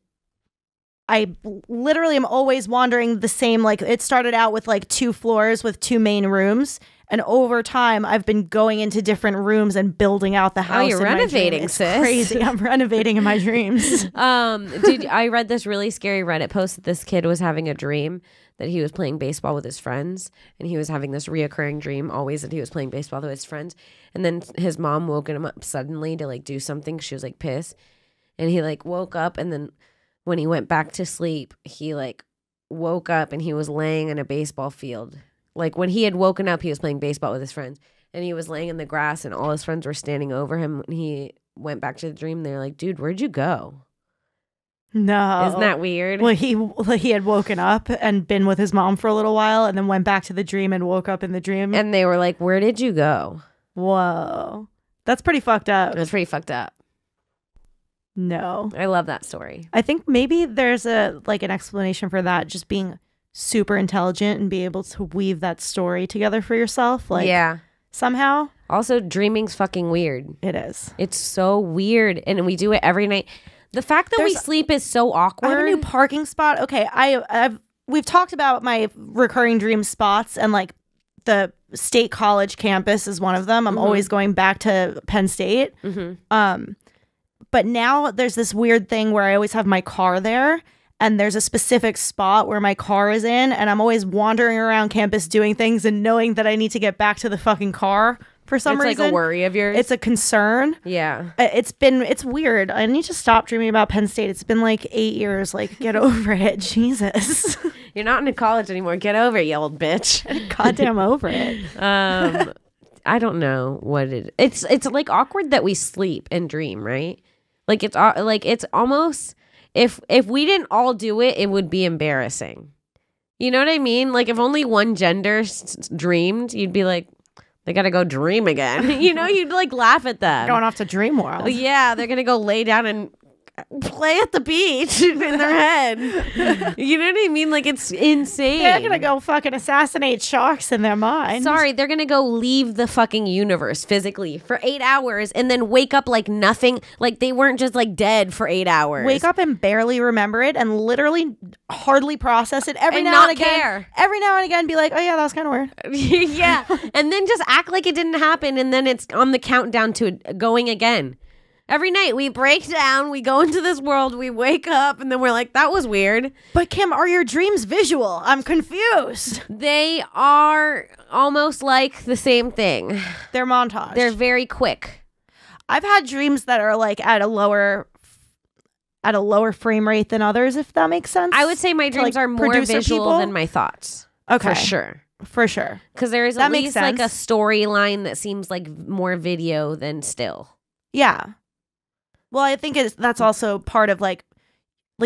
Speaker 2: I literally am always wandering the same, like it started out with like 2 floors with 2 main rooms. And over time, I've been going into different rooms and building out the house.
Speaker 1: Oh, you're renovating,
Speaker 2: it's
Speaker 1: sis.
Speaker 2: Crazy. I'm renovating in my dreams.
Speaker 1: I read this really scary Reddit post that this kid was having a dream that he was playing baseball with his friends, and he was having this reoccurring dream always that he was playing baseball with his friends. And then his mom woke him up suddenly to like do something. She was like pissed, and he like woke up, and then when he went back to sleep, he like woke up and he was laying in a baseball field. Like when he had woken up, he was playing baseball with his friends, and he was laying in the grass, and all his friends were standing over him. When he went back to the dream, they're like, "Dude, where'd you go?"
Speaker 2: No.
Speaker 1: Isn't that weird?
Speaker 2: Well, he had woken up and been with his mom for a little while, and then went back to the dream and woke up in the dream.
Speaker 1: And they were like, "Where did you go?"
Speaker 2: Whoa. That's pretty fucked up.
Speaker 1: That's pretty fucked up.
Speaker 2: No.
Speaker 1: I love that story.
Speaker 2: I think maybe there's an explanation for that, just being super intelligent and be able to weave that story together for yourself. Like, yeah. Somehow.
Speaker 1: Also, dreaming's fucking weird.
Speaker 2: It is.
Speaker 1: It's so weird. And we do it every night. The fact that we sleep is so awkward.
Speaker 2: I have a new parking spot. Okay, we've talked about my recurring dream spots, and like the State College campus is one of them. I'm always going back to Penn State. But now there's this weird thing where I always have my car there, and there's a specific spot where my car is in, and I'm always wandering around campus doing things and knowing that I need to get back to the fucking car for some reason.
Speaker 1: It's like a worry of yours.
Speaker 2: It's a concern.
Speaker 1: Yeah.
Speaker 2: It's weird. I need to stop dreaming about Penn State. It's been like 8 years. Like, get over it. Jesus.
Speaker 1: You're not in college anymore. Get over it, you old bitch.
Speaker 2: Goddamn over it.
Speaker 1: I don't know what it's like awkward that we sleep and dream, right? Like it's almost if we didn't all do it, it would be embarrassing. You know what I mean? Like if only one gender dreamed, you'd be like, they gotta go dream again. You know, you'd like laugh at them.
Speaker 2: Going off to Dream World.
Speaker 1: Yeah, they're gonna go lay down and play at the beach in their head. You know what I mean? Like it's insane.
Speaker 2: They're gonna go fucking assassinate sharks in their mind.
Speaker 1: Sorry, they're gonna go leave the fucking universe physically for 8 hours and then wake up like nothing. Like they weren't just like dead for 8 hours.
Speaker 2: Wake up and barely remember it and literally hardly process it every now and again.
Speaker 1: Care.
Speaker 2: Every now and again be like, oh yeah, that was kind of weird.
Speaker 1: Yeah. And then just act like it didn't happen, and then it's on the countdown to it going again. Every night we break down, we go into this world, we wake up, and then we're like, that was weird.
Speaker 2: But Kim, are your dreams visual? I'm confused.
Speaker 1: They are almost like the same thing.
Speaker 2: They're montage.
Speaker 1: They're very quick.
Speaker 2: I've had dreams that are like at a lower frame rate than others, if that makes sense.
Speaker 1: I would say my dreams are more visual than my thoughts.
Speaker 2: Okay.
Speaker 1: For sure. Because there is at least like a storyline that seems like more video than still.
Speaker 2: Yeah. Well, I think that's also part of like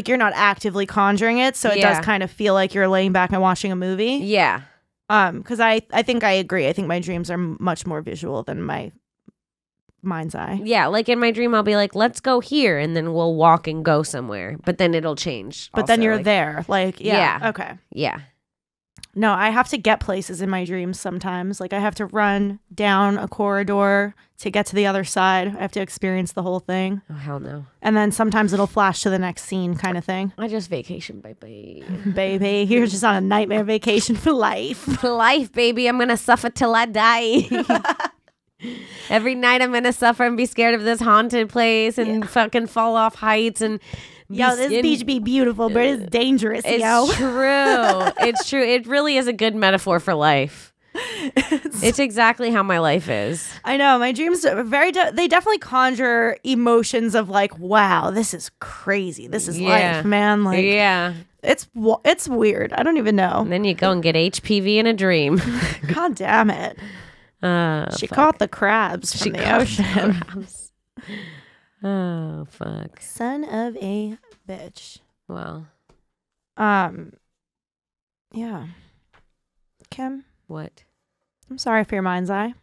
Speaker 2: you're not actively conjuring it, so it does kind of feel like you're laying back and watching a movie.
Speaker 1: Yeah.
Speaker 2: Because I think I agree. I think my dreams are much more visual than my mind's eye.
Speaker 1: Yeah, like in my dream, I'll be like, let's go here, and then we'll walk and go somewhere. But then it'll change.
Speaker 2: But then you're there. Like, yeah. Okay.
Speaker 1: Yeah.
Speaker 2: No, I have to get places in my dreams sometimes. Like I have to run down a corridor to get to the other side. I have to experience the whole thing.
Speaker 1: Oh, hell no.
Speaker 2: And then sometimes it'll flash to the next scene kind of thing.
Speaker 1: I just vacation, baby.
Speaker 2: Baby, you're just on a nightmare vacation for life.
Speaker 1: For life, baby. I'm going to suffer till I die. Every night I'm going to suffer and be scared of this haunted place and fucking fall off heights and...
Speaker 2: Yo, this beach be beautiful, but it's dangerous,
Speaker 1: It's true. It's true. It really is a good metaphor for life. It's exactly how my life is. I
Speaker 2: know. My dreams are they definitely conjure emotions of like, wow, this is crazy. This is life, man. Like, it's weird. I don't even know.
Speaker 1: And then you go and get HPV in a dream.
Speaker 2: God damn it. She caught the crabs from the ocean.
Speaker 1: Oh, fuck.
Speaker 2: Son of a bitch.
Speaker 1: Well.
Speaker 2: Yeah. Kim?
Speaker 1: What?
Speaker 2: I'm sorry for your mind's eye.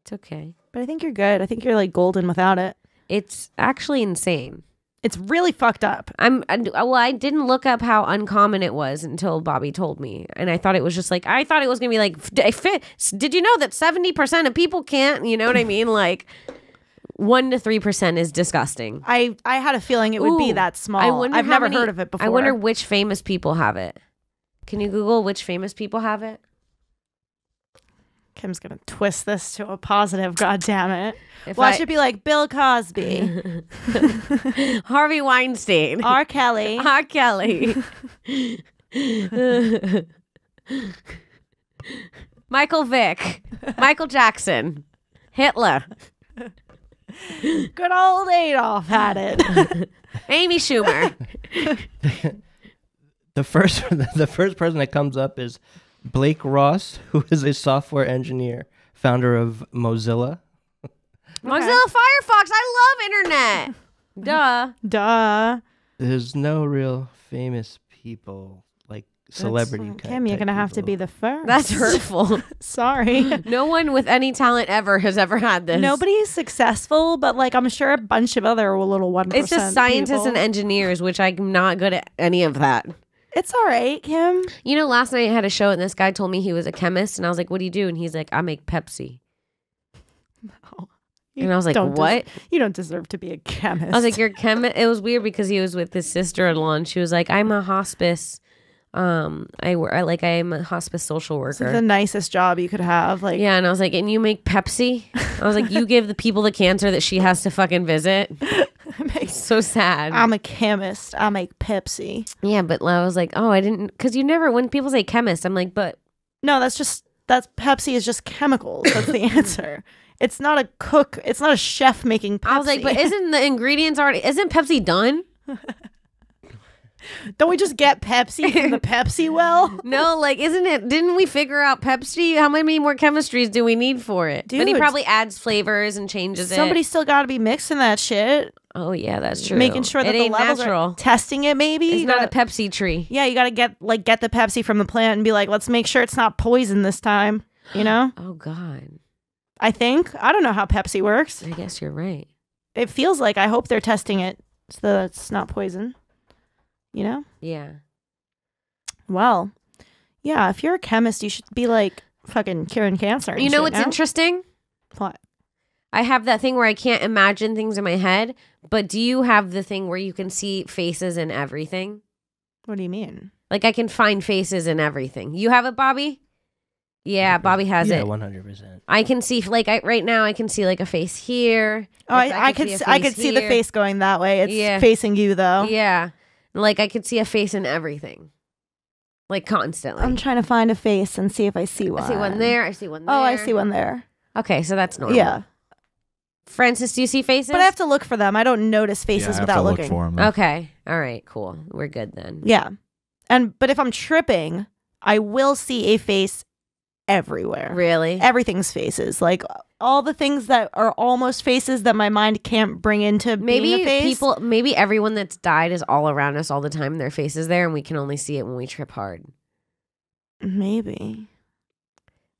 Speaker 1: It's okay.
Speaker 2: But I think you're good. I think you're like golden without it.
Speaker 1: It's actually insane.
Speaker 2: It's really fucked up.
Speaker 1: I didn't look up how uncommon it was until Bobby told me. And I thought it was just like, I thought it was going to be like, did you know that 70% of people can't? You know what I mean? Like... 1 to 3% is disgusting.
Speaker 2: I had a feeling it would be that small. I've never heard of it before.
Speaker 1: I wonder which famous people have it. Can you Google which famous people have it?
Speaker 2: Kim's going to twist this to a positive, God damn it. I should be like Bill Cosby.
Speaker 1: Harvey Weinstein.
Speaker 2: R. Kelly.
Speaker 1: R. Kelly. Michael Vick. Michael Jackson. Hitler.
Speaker 2: Good old Adolf had it.
Speaker 1: Amy Schumer.
Speaker 3: The first person that comes up is Blake Ross, who is a software engineer, founder of Mozilla.
Speaker 1: Mozilla Firefox. I love internet. Duh.
Speaker 3: There's no real famous people like celebrity.
Speaker 2: Kim, you're gonna have to be the first.
Speaker 1: That's hurtful.
Speaker 2: Sorry.
Speaker 1: No one with any talent has ever had this.
Speaker 2: Nobody is successful, but like I'm sure a bunch of other little 1%.
Speaker 1: It's just scientists
Speaker 2: people.
Speaker 1: and engineers, which I'm not good at any of that.
Speaker 2: It's all right, Kim.
Speaker 1: You know, last night I had a show and this guy told me he was a chemist, and I was like, "What do you do?" And he's like, "I make Pepsi."
Speaker 2: No.
Speaker 1: And I was like, what?
Speaker 2: You don't deserve to be a chemist.
Speaker 1: I was like, you're a chemist? It was weird because he was with his sister-in-law and she was like, I'm a hospice. I'm a hospice social worker.
Speaker 2: It's like the nicest job you could have. Like,
Speaker 1: yeah. And I was like, and you make Pepsi? I was like, you give the people the cancer that she has to fucking visit. So sad.
Speaker 2: I'm a chemist. I make Pepsi.
Speaker 1: Yeah. But I was like, oh, I didn't. Because you never, when people say chemist, I'm like, but.
Speaker 2: No, that's Pepsi is just chemicals. That's the answer. It's not a cook. It's not a chef making Pepsi.
Speaker 1: I was like, but isn't the ingredients already, isn't Pepsi done?
Speaker 2: Don't we just get Pepsi from the Pepsi well?
Speaker 1: No, like, didn't we figure out Pepsi? How many more chemistries do we need for it?
Speaker 2: Dude,
Speaker 1: but he probably adds flavors and changes
Speaker 2: Somebody's still got to be mixing that shit.
Speaker 1: Oh, yeah, that's true.
Speaker 2: Making sure that the levels
Speaker 1: natural.
Speaker 2: are testing it, maybe.
Speaker 1: It's not a Pepsi tree.
Speaker 2: Yeah, you got to get the Pepsi from the plant and be like, let's make sure it's not poison this time, you know?
Speaker 1: Oh, God.
Speaker 2: I think. I don't know how Pepsi works.
Speaker 1: I guess you're right.
Speaker 2: It feels like, I hope they're testing it so that it's not poison. You know?
Speaker 1: Yeah.
Speaker 2: Well, yeah, if you're a chemist, you should be like fucking curing cancer. And
Speaker 1: you know
Speaker 2: shit
Speaker 1: what's interesting?
Speaker 2: What?
Speaker 1: I have that thing where I can't imagine things in my head, but do you have the thing where you can see faces in everything?
Speaker 2: What do you mean?
Speaker 1: Like I can find faces in everything. You have it, Bobby? Yeah, Bobby has it.
Speaker 3: 100%.
Speaker 1: I can see, like, right now, I can see like a face here.
Speaker 2: Oh, I could see the face going that way. It's facing you though.
Speaker 1: Yeah, like I could see a face in everything, like constantly.
Speaker 2: I'm trying to find a face and see if I see one.
Speaker 1: I see one there. I see one there.
Speaker 2: Oh, I see one there.
Speaker 1: Okay, so that's normal.
Speaker 2: Yeah.
Speaker 1: Francis, do you see faces?
Speaker 2: But I have to look for them. I don't notice faces without looking.
Speaker 4: Look for them,
Speaker 1: okay. All right. Cool. We're good then.
Speaker 2: Yeah. But if I'm tripping, I will see a face everywhere.
Speaker 1: Really?
Speaker 2: Everything's faces. Like all the things that are almost faces that my mind can't bring into being a face.
Speaker 1: Maybe everyone that's died is all around us all the time. Their face is there and we can only see it when we trip hard.
Speaker 2: Maybe.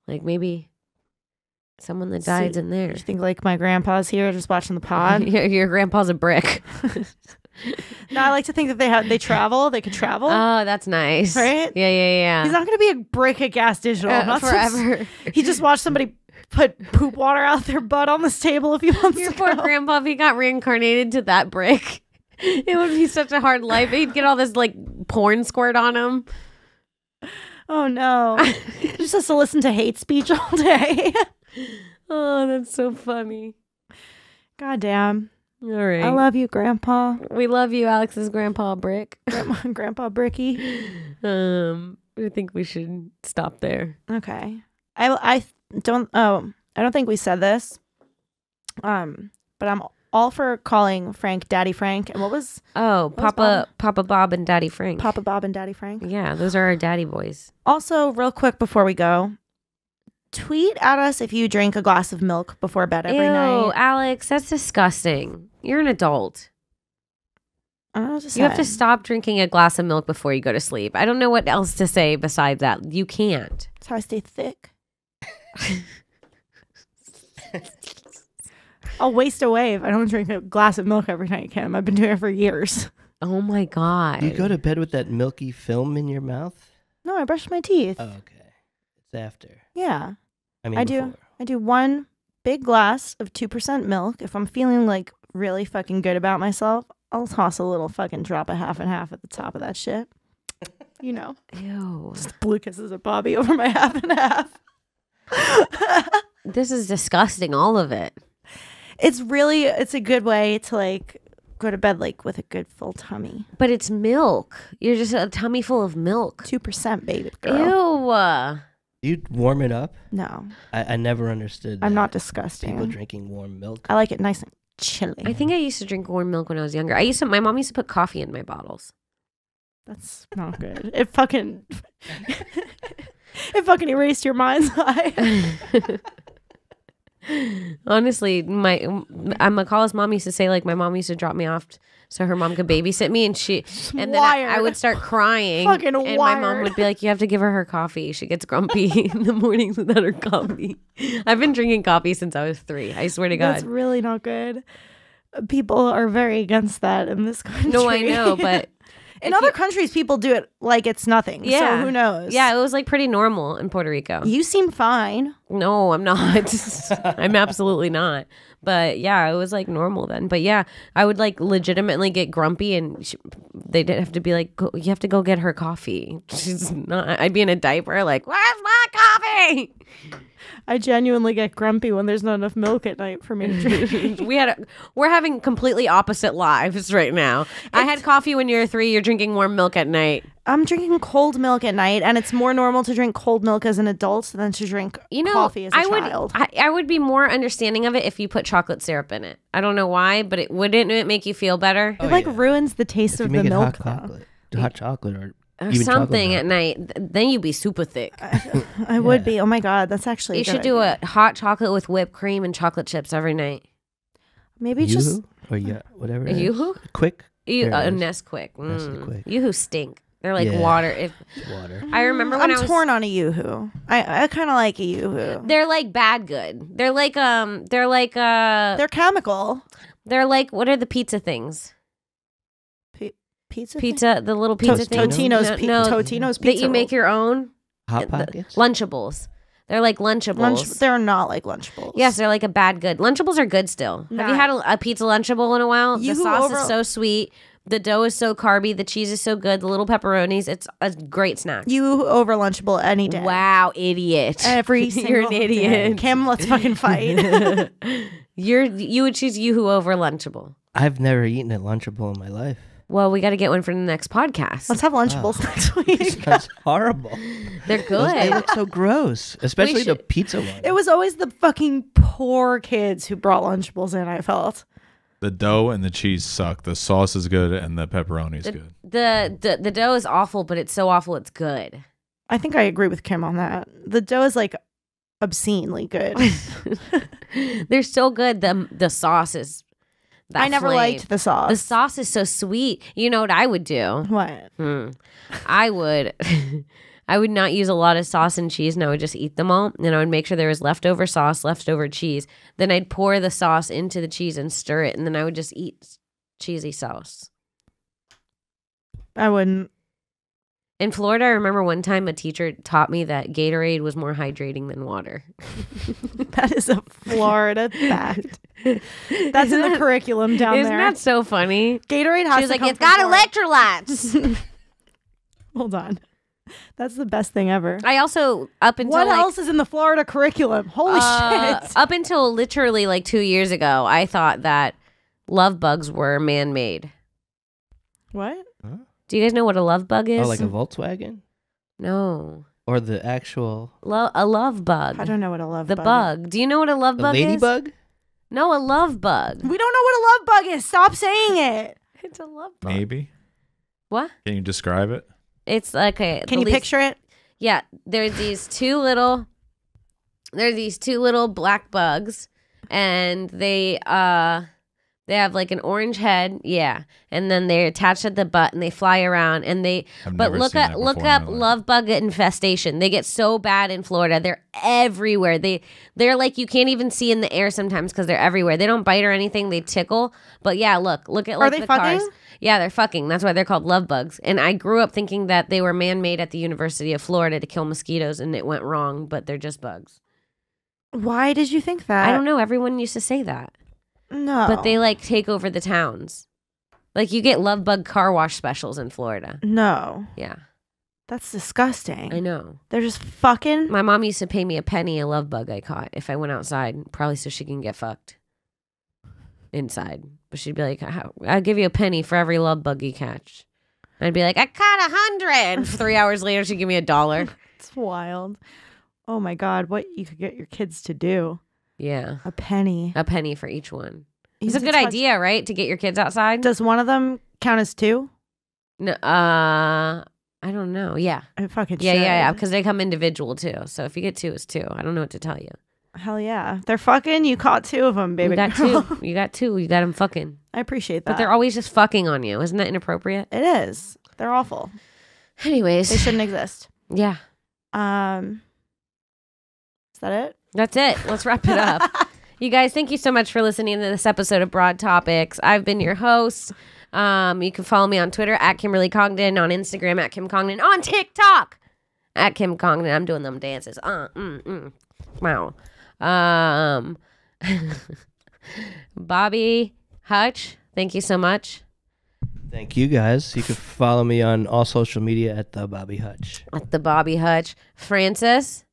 Speaker 1: Like maybe someone that died's in there.
Speaker 2: You think like my grandpa's here just watching the pod?
Speaker 1: Your grandpa's a brick.
Speaker 2: No, I like to think that they travel. They could travel.
Speaker 1: Oh, that's nice.
Speaker 2: Right?
Speaker 1: Yeah.
Speaker 2: He's not going to be a brick at Gas Digital. Not
Speaker 1: forever.
Speaker 2: He just watched somebody put poop water out their butt on this table a few months ago.
Speaker 1: Your poor grandpa, if he got reincarnated to that brick, it would be such a hard life. He'd get all this like porn squirt on him.
Speaker 2: Oh no. Just has to listen to hate speech all day.
Speaker 1: Oh, that's so funny.
Speaker 2: God damn.
Speaker 1: All right.
Speaker 2: I love you, Grandpa.
Speaker 1: We love you, Alex's Grandpa Brick.
Speaker 2: Grandpa Bricky.
Speaker 1: I think we should stop there.
Speaker 2: Okay. I don't think we said this. But I'm all for calling Frank Daddy Frank. And what was
Speaker 1: Papa Bob and Daddy Frank.
Speaker 2: Papa Bob and Daddy Frank.
Speaker 1: Yeah, those are our daddy boys.
Speaker 2: Also, real quick before we go, tweet at us if you drink a glass of milk before bed every night.
Speaker 1: Ew, Alex, that's disgusting. You're an adult. You have to stop drinking a glass of milk before you go to sleep. I don't know what else to say besides that. You can't.
Speaker 2: That's how I stay thick. I'll waste away if I don't drink a glass of milk every night, Kim. I've been doing it for years.
Speaker 1: Oh my God.
Speaker 3: You go to bed with that milky film in your mouth?
Speaker 2: No, I brush my teeth.
Speaker 3: Oh, okay. It's after.
Speaker 2: Yeah.
Speaker 3: I mean,
Speaker 2: I do one big glass of 2% milk. If I'm feeling like really fucking good about myself, I'll toss a little fucking drop of half and half at the top of that shit. You know.
Speaker 1: Ew.
Speaker 2: Just blue kisses at Bobby over my half and half.
Speaker 1: This is disgusting, all of it.
Speaker 2: It's a good way to like go to bed like with a good full tummy.
Speaker 1: But it's milk. You're just a tummy full of milk.
Speaker 2: 2%, baby girl.
Speaker 1: Ew.
Speaker 3: You warm it up?
Speaker 2: No.
Speaker 3: I never understood that.
Speaker 2: I'm not disgusting.
Speaker 3: People drinking warm milk.
Speaker 2: I like it nice and chilly.
Speaker 1: I think I used to drink warm milk when I was younger. My mom used to put coffee in my bottles.
Speaker 2: That's not good. It fucking erased your mind's eye.
Speaker 1: Honestly, Makala's mom used to say like my mom used to drop me off so her mom could babysit me, and then I would start crying,
Speaker 2: Fucking
Speaker 1: and
Speaker 2: wired.
Speaker 1: my mom would be like, "You have to give her coffee. She gets grumpy in the mornings without her coffee." I've been drinking coffee since I was 3. I swear to God.
Speaker 2: That's really not good. People are very against that in this country.
Speaker 1: No, I know, but
Speaker 2: in other countries, people do it like it's nothing.
Speaker 1: Yeah.
Speaker 2: So who knows?
Speaker 1: Yeah, it was like pretty normal in Puerto Rico.
Speaker 2: You seem fine.
Speaker 1: No, I'm not. I'm absolutely not. But yeah, it was like normal then. But yeah, I would like legitimately get grumpy, and they'd have to be like, you have to go get her coffee. She's not. I'd be in a diaper, like, where's my coffee?
Speaker 2: I genuinely get grumpy when there's not enough milk at night for me to drink.
Speaker 1: We're having completely opposite lives right now. I had coffee when you were 3. You're drinking warm milk at night.
Speaker 2: I'm drinking cold milk at night, and it's more normal to drink cold milk as an adult than to drink coffee as a child.
Speaker 1: I would be more understanding of it if you put chocolate syrup in it. I don't know why, but wouldn't it make you feel better?
Speaker 2: It ruins the taste of the milk.
Speaker 3: Hot chocolate or
Speaker 1: even something at night, then you'd be super thick.
Speaker 2: I would be. Oh my God, that's actually.
Speaker 1: You should do a hot chocolate with whipped cream and chocolate chips every night.
Speaker 2: Maybe
Speaker 3: Yoo-hoo?
Speaker 2: just
Speaker 3: or whatever.
Speaker 1: Yoo-hoo?
Speaker 3: Quick.
Speaker 1: Nesquik.
Speaker 3: Nesquik.
Speaker 1: Yoo-hoo stink. They're like water.
Speaker 3: Water.
Speaker 1: I remember when
Speaker 2: I'm torn on a Yoo-hoo. I kind of like a Yoo-hoo.
Speaker 1: They're like bad good. They're
Speaker 2: chemical.
Speaker 1: They're like, what are the pizza things?
Speaker 2: Pizza,
Speaker 1: the little pizza things.
Speaker 2: Totino's pizza
Speaker 1: that you make your own.
Speaker 3: Hot Pockets?
Speaker 1: Lunchables. They're like Lunchables.
Speaker 2: They're not like Lunchables.
Speaker 1: Yes, they're like a bad good. Lunchables are good still. Have you had a pizza Lunchable in a while? The sauce is so sweet. The dough is so carby. The cheese is so good. The little pepperonis. It's a great snack.
Speaker 2: You over Lunchable any day.
Speaker 1: Wow, idiot.
Speaker 2: Every single
Speaker 1: You're an idiot.
Speaker 2: Day. Kim, let's fucking fight.
Speaker 1: You would choose Yoo-hoo over Lunchable.
Speaker 3: I've never eaten a Lunchable in my life.
Speaker 1: Well, we got to get one for the next podcast.
Speaker 2: Let's have Lunchables next week.
Speaker 3: That's horrible.
Speaker 1: They're good.
Speaker 3: They look so gross, especially the pizza one.
Speaker 2: It was always the fucking poor kids who brought Lunchables in, I felt.
Speaker 4: The dough and the cheese suck. The sauce is good and the pepperoni is good.
Speaker 1: The dough is awful, but it's so awful it's good.
Speaker 2: I think I agree with Kim on that. The dough is like obscenely good.
Speaker 1: They're so good. The sauce is
Speaker 2: I never liked the sauce.
Speaker 1: The sauce is so sweet. You know what I would do?
Speaker 2: What?
Speaker 1: I would not use a lot of sauce and cheese, and I would just eat them all. And I would make sure there was leftover sauce, leftover cheese. Then I'd pour the sauce into the cheese and stir it, and then I would just eat cheesy sauce.
Speaker 2: I wouldn't.
Speaker 1: In Florida, I remember one time a teacher taught me that Gatorade was more hydrating than water.
Speaker 2: That is a Florida fact. That's in the curriculum down there.
Speaker 1: Isn't that so funny?
Speaker 2: Gatorade has
Speaker 1: She was like, it's got electrolytes.
Speaker 2: Hold on. That's the best thing ever.
Speaker 1: I also, up until
Speaker 2: what else is in the Florida curriculum? Holy shit.
Speaker 1: Up until literally like 2 years ago, I thought that love bugs were man-made.
Speaker 2: What?
Speaker 3: Huh?
Speaker 1: Do you guys know what a love bug is?
Speaker 3: Oh, like a Volkswagen?
Speaker 1: No.
Speaker 3: Or the actual...
Speaker 1: a love bug.
Speaker 2: I don't know what a love
Speaker 1: bug is. The bug. Do you know what a love bug is?
Speaker 3: A ladybug?
Speaker 1: No, a love bug.
Speaker 2: We don't know what a love bug is. Stop saying it.
Speaker 1: It's a love bug.
Speaker 4: Maybe.
Speaker 1: What?
Speaker 4: Can you describe it?
Speaker 1: It's like
Speaker 2: Can you picture it?
Speaker 1: Yeah. There's these two little black bugs, and they have like an orange head, and then they're attached at the butt, and they fly around, and look up love bug infestation. They get so bad in Florida. They're everywhere. They're like you can't even see in the air sometimes because they're everywhere. They don't bite or anything. They tickle. But yeah, look at like
Speaker 2: Are they
Speaker 1: the
Speaker 2: fucking?
Speaker 1: cars. Yeah, they're fucking. That's why they're called love bugs. And I grew up thinking that they were man-made at the University of Florida to kill mosquitoes, and it went wrong. But they're just bugs.
Speaker 2: Why did you think that?
Speaker 1: I don't know. Everyone used to say that.
Speaker 2: No.
Speaker 1: But they like take over the towns. Like you get love bug car wash specials in Florida.
Speaker 2: No.
Speaker 1: Yeah.
Speaker 2: That's disgusting.
Speaker 1: I know.
Speaker 2: They're just fucking.
Speaker 1: My mom used to pay me a penny a love bug I caught if I went outside, probably so she can get fucked inside. But she'd be like, I'll give you a penny for every love bug you catch. I'd be like, I caught 100. 3 hours later, she'd give me $1.
Speaker 2: It's wild. Oh my God. What you could get your kids to do.
Speaker 1: Yeah.
Speaker 2: A penny.
Speaker 1: A penny for each one. It's a good idea, right? To get your kids outside.
Speaker 2: Does one of them count as two?
Speaker 1: No, I don't know. Yeah.
Speaker 2: I fucking
Speaker 1: Yeah. Because they come individual too. So if you get two, it's two. I don't know what to tell you.
Speaker 2: Hell yeah. They're fucking. You caught two of them, baby.
Speaker 1: You got two. You got two. You got them fucking.
Speaker 2: I appreciate that.
Speaker 1: But they're always just fucking on you. Isn't that inappropriate?
Speaker 2: It is. They're awful.
Speaker 1: Anyways.
Speaker 2: They shouldn't exist.
Speaker 1: Yeah.
Speaker 2: Is that it?
Speaker 1: That's it. Let's wrap it up. You guys, thank you so much for listening to this episode of Broad Topics. I've been your host. You can follow me on Twitter at Kimberly Congdon, on Instagram at Kim Congdon, on TikTok at Kim Congdon. I'm doing them dances. Wow. Bobby Hutch, thank you so much.
Speaker 3: Thank you, guys. You can follow me on all social media at the Bobby Hutch.
Speaker 1: At the Bobby Hutch. Francis.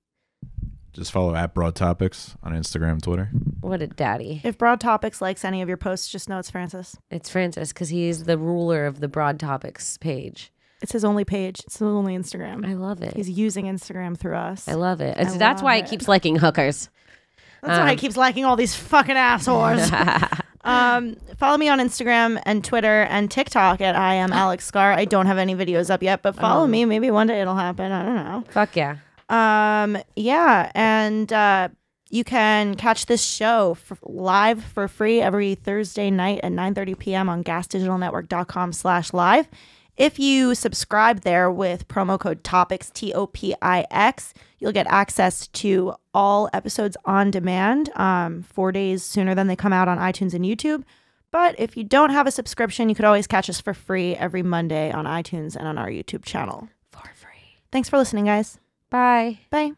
Speaker 4: Just follow at Broad Topics on Instagram, Twitter.
Speaker 1: What a daddy.
Speaker 2: If Broad Topics likes any of your posts, just know it's Francis.
Speaker 1: It's Francis because he's the ruler of the Broad Topics page.
Speaker 2: It's his only page. It's his only Instagram.
Speaker 1: I love it.
Speaker 2: He's using Instagram through us.
Speaker 1: I love it. That's why it keeps liking hookers.
Speaker 2: That's why he keeps liking all these fucking assholes. Follow me on Instagram and Twitter and TikTok at I am Alex Scar. I don't have any videos up yet, but follow me. Maybe one day it'll happen. I don't know.
Speaker 1: Fuck yeah.
Speaker 2: Yeah, and you can catch this show live for free every Thursday night at 9:30 p.m. on gasdigitalnetwork.com/live. If you subscribe there with promo code TOPIX, TOPIX, you'll get access to all episodes on demand 4 days sooner than they come out on iTunes and YouTube. But if you don't have a subscription, you could always catch us for free every Monday on iTunes and on our YouTube channel.
Speaker 1: For free.
Speaker 2: Thanks for listening, guys.
Speaker 1: Bye.
Speaker 2: Bye.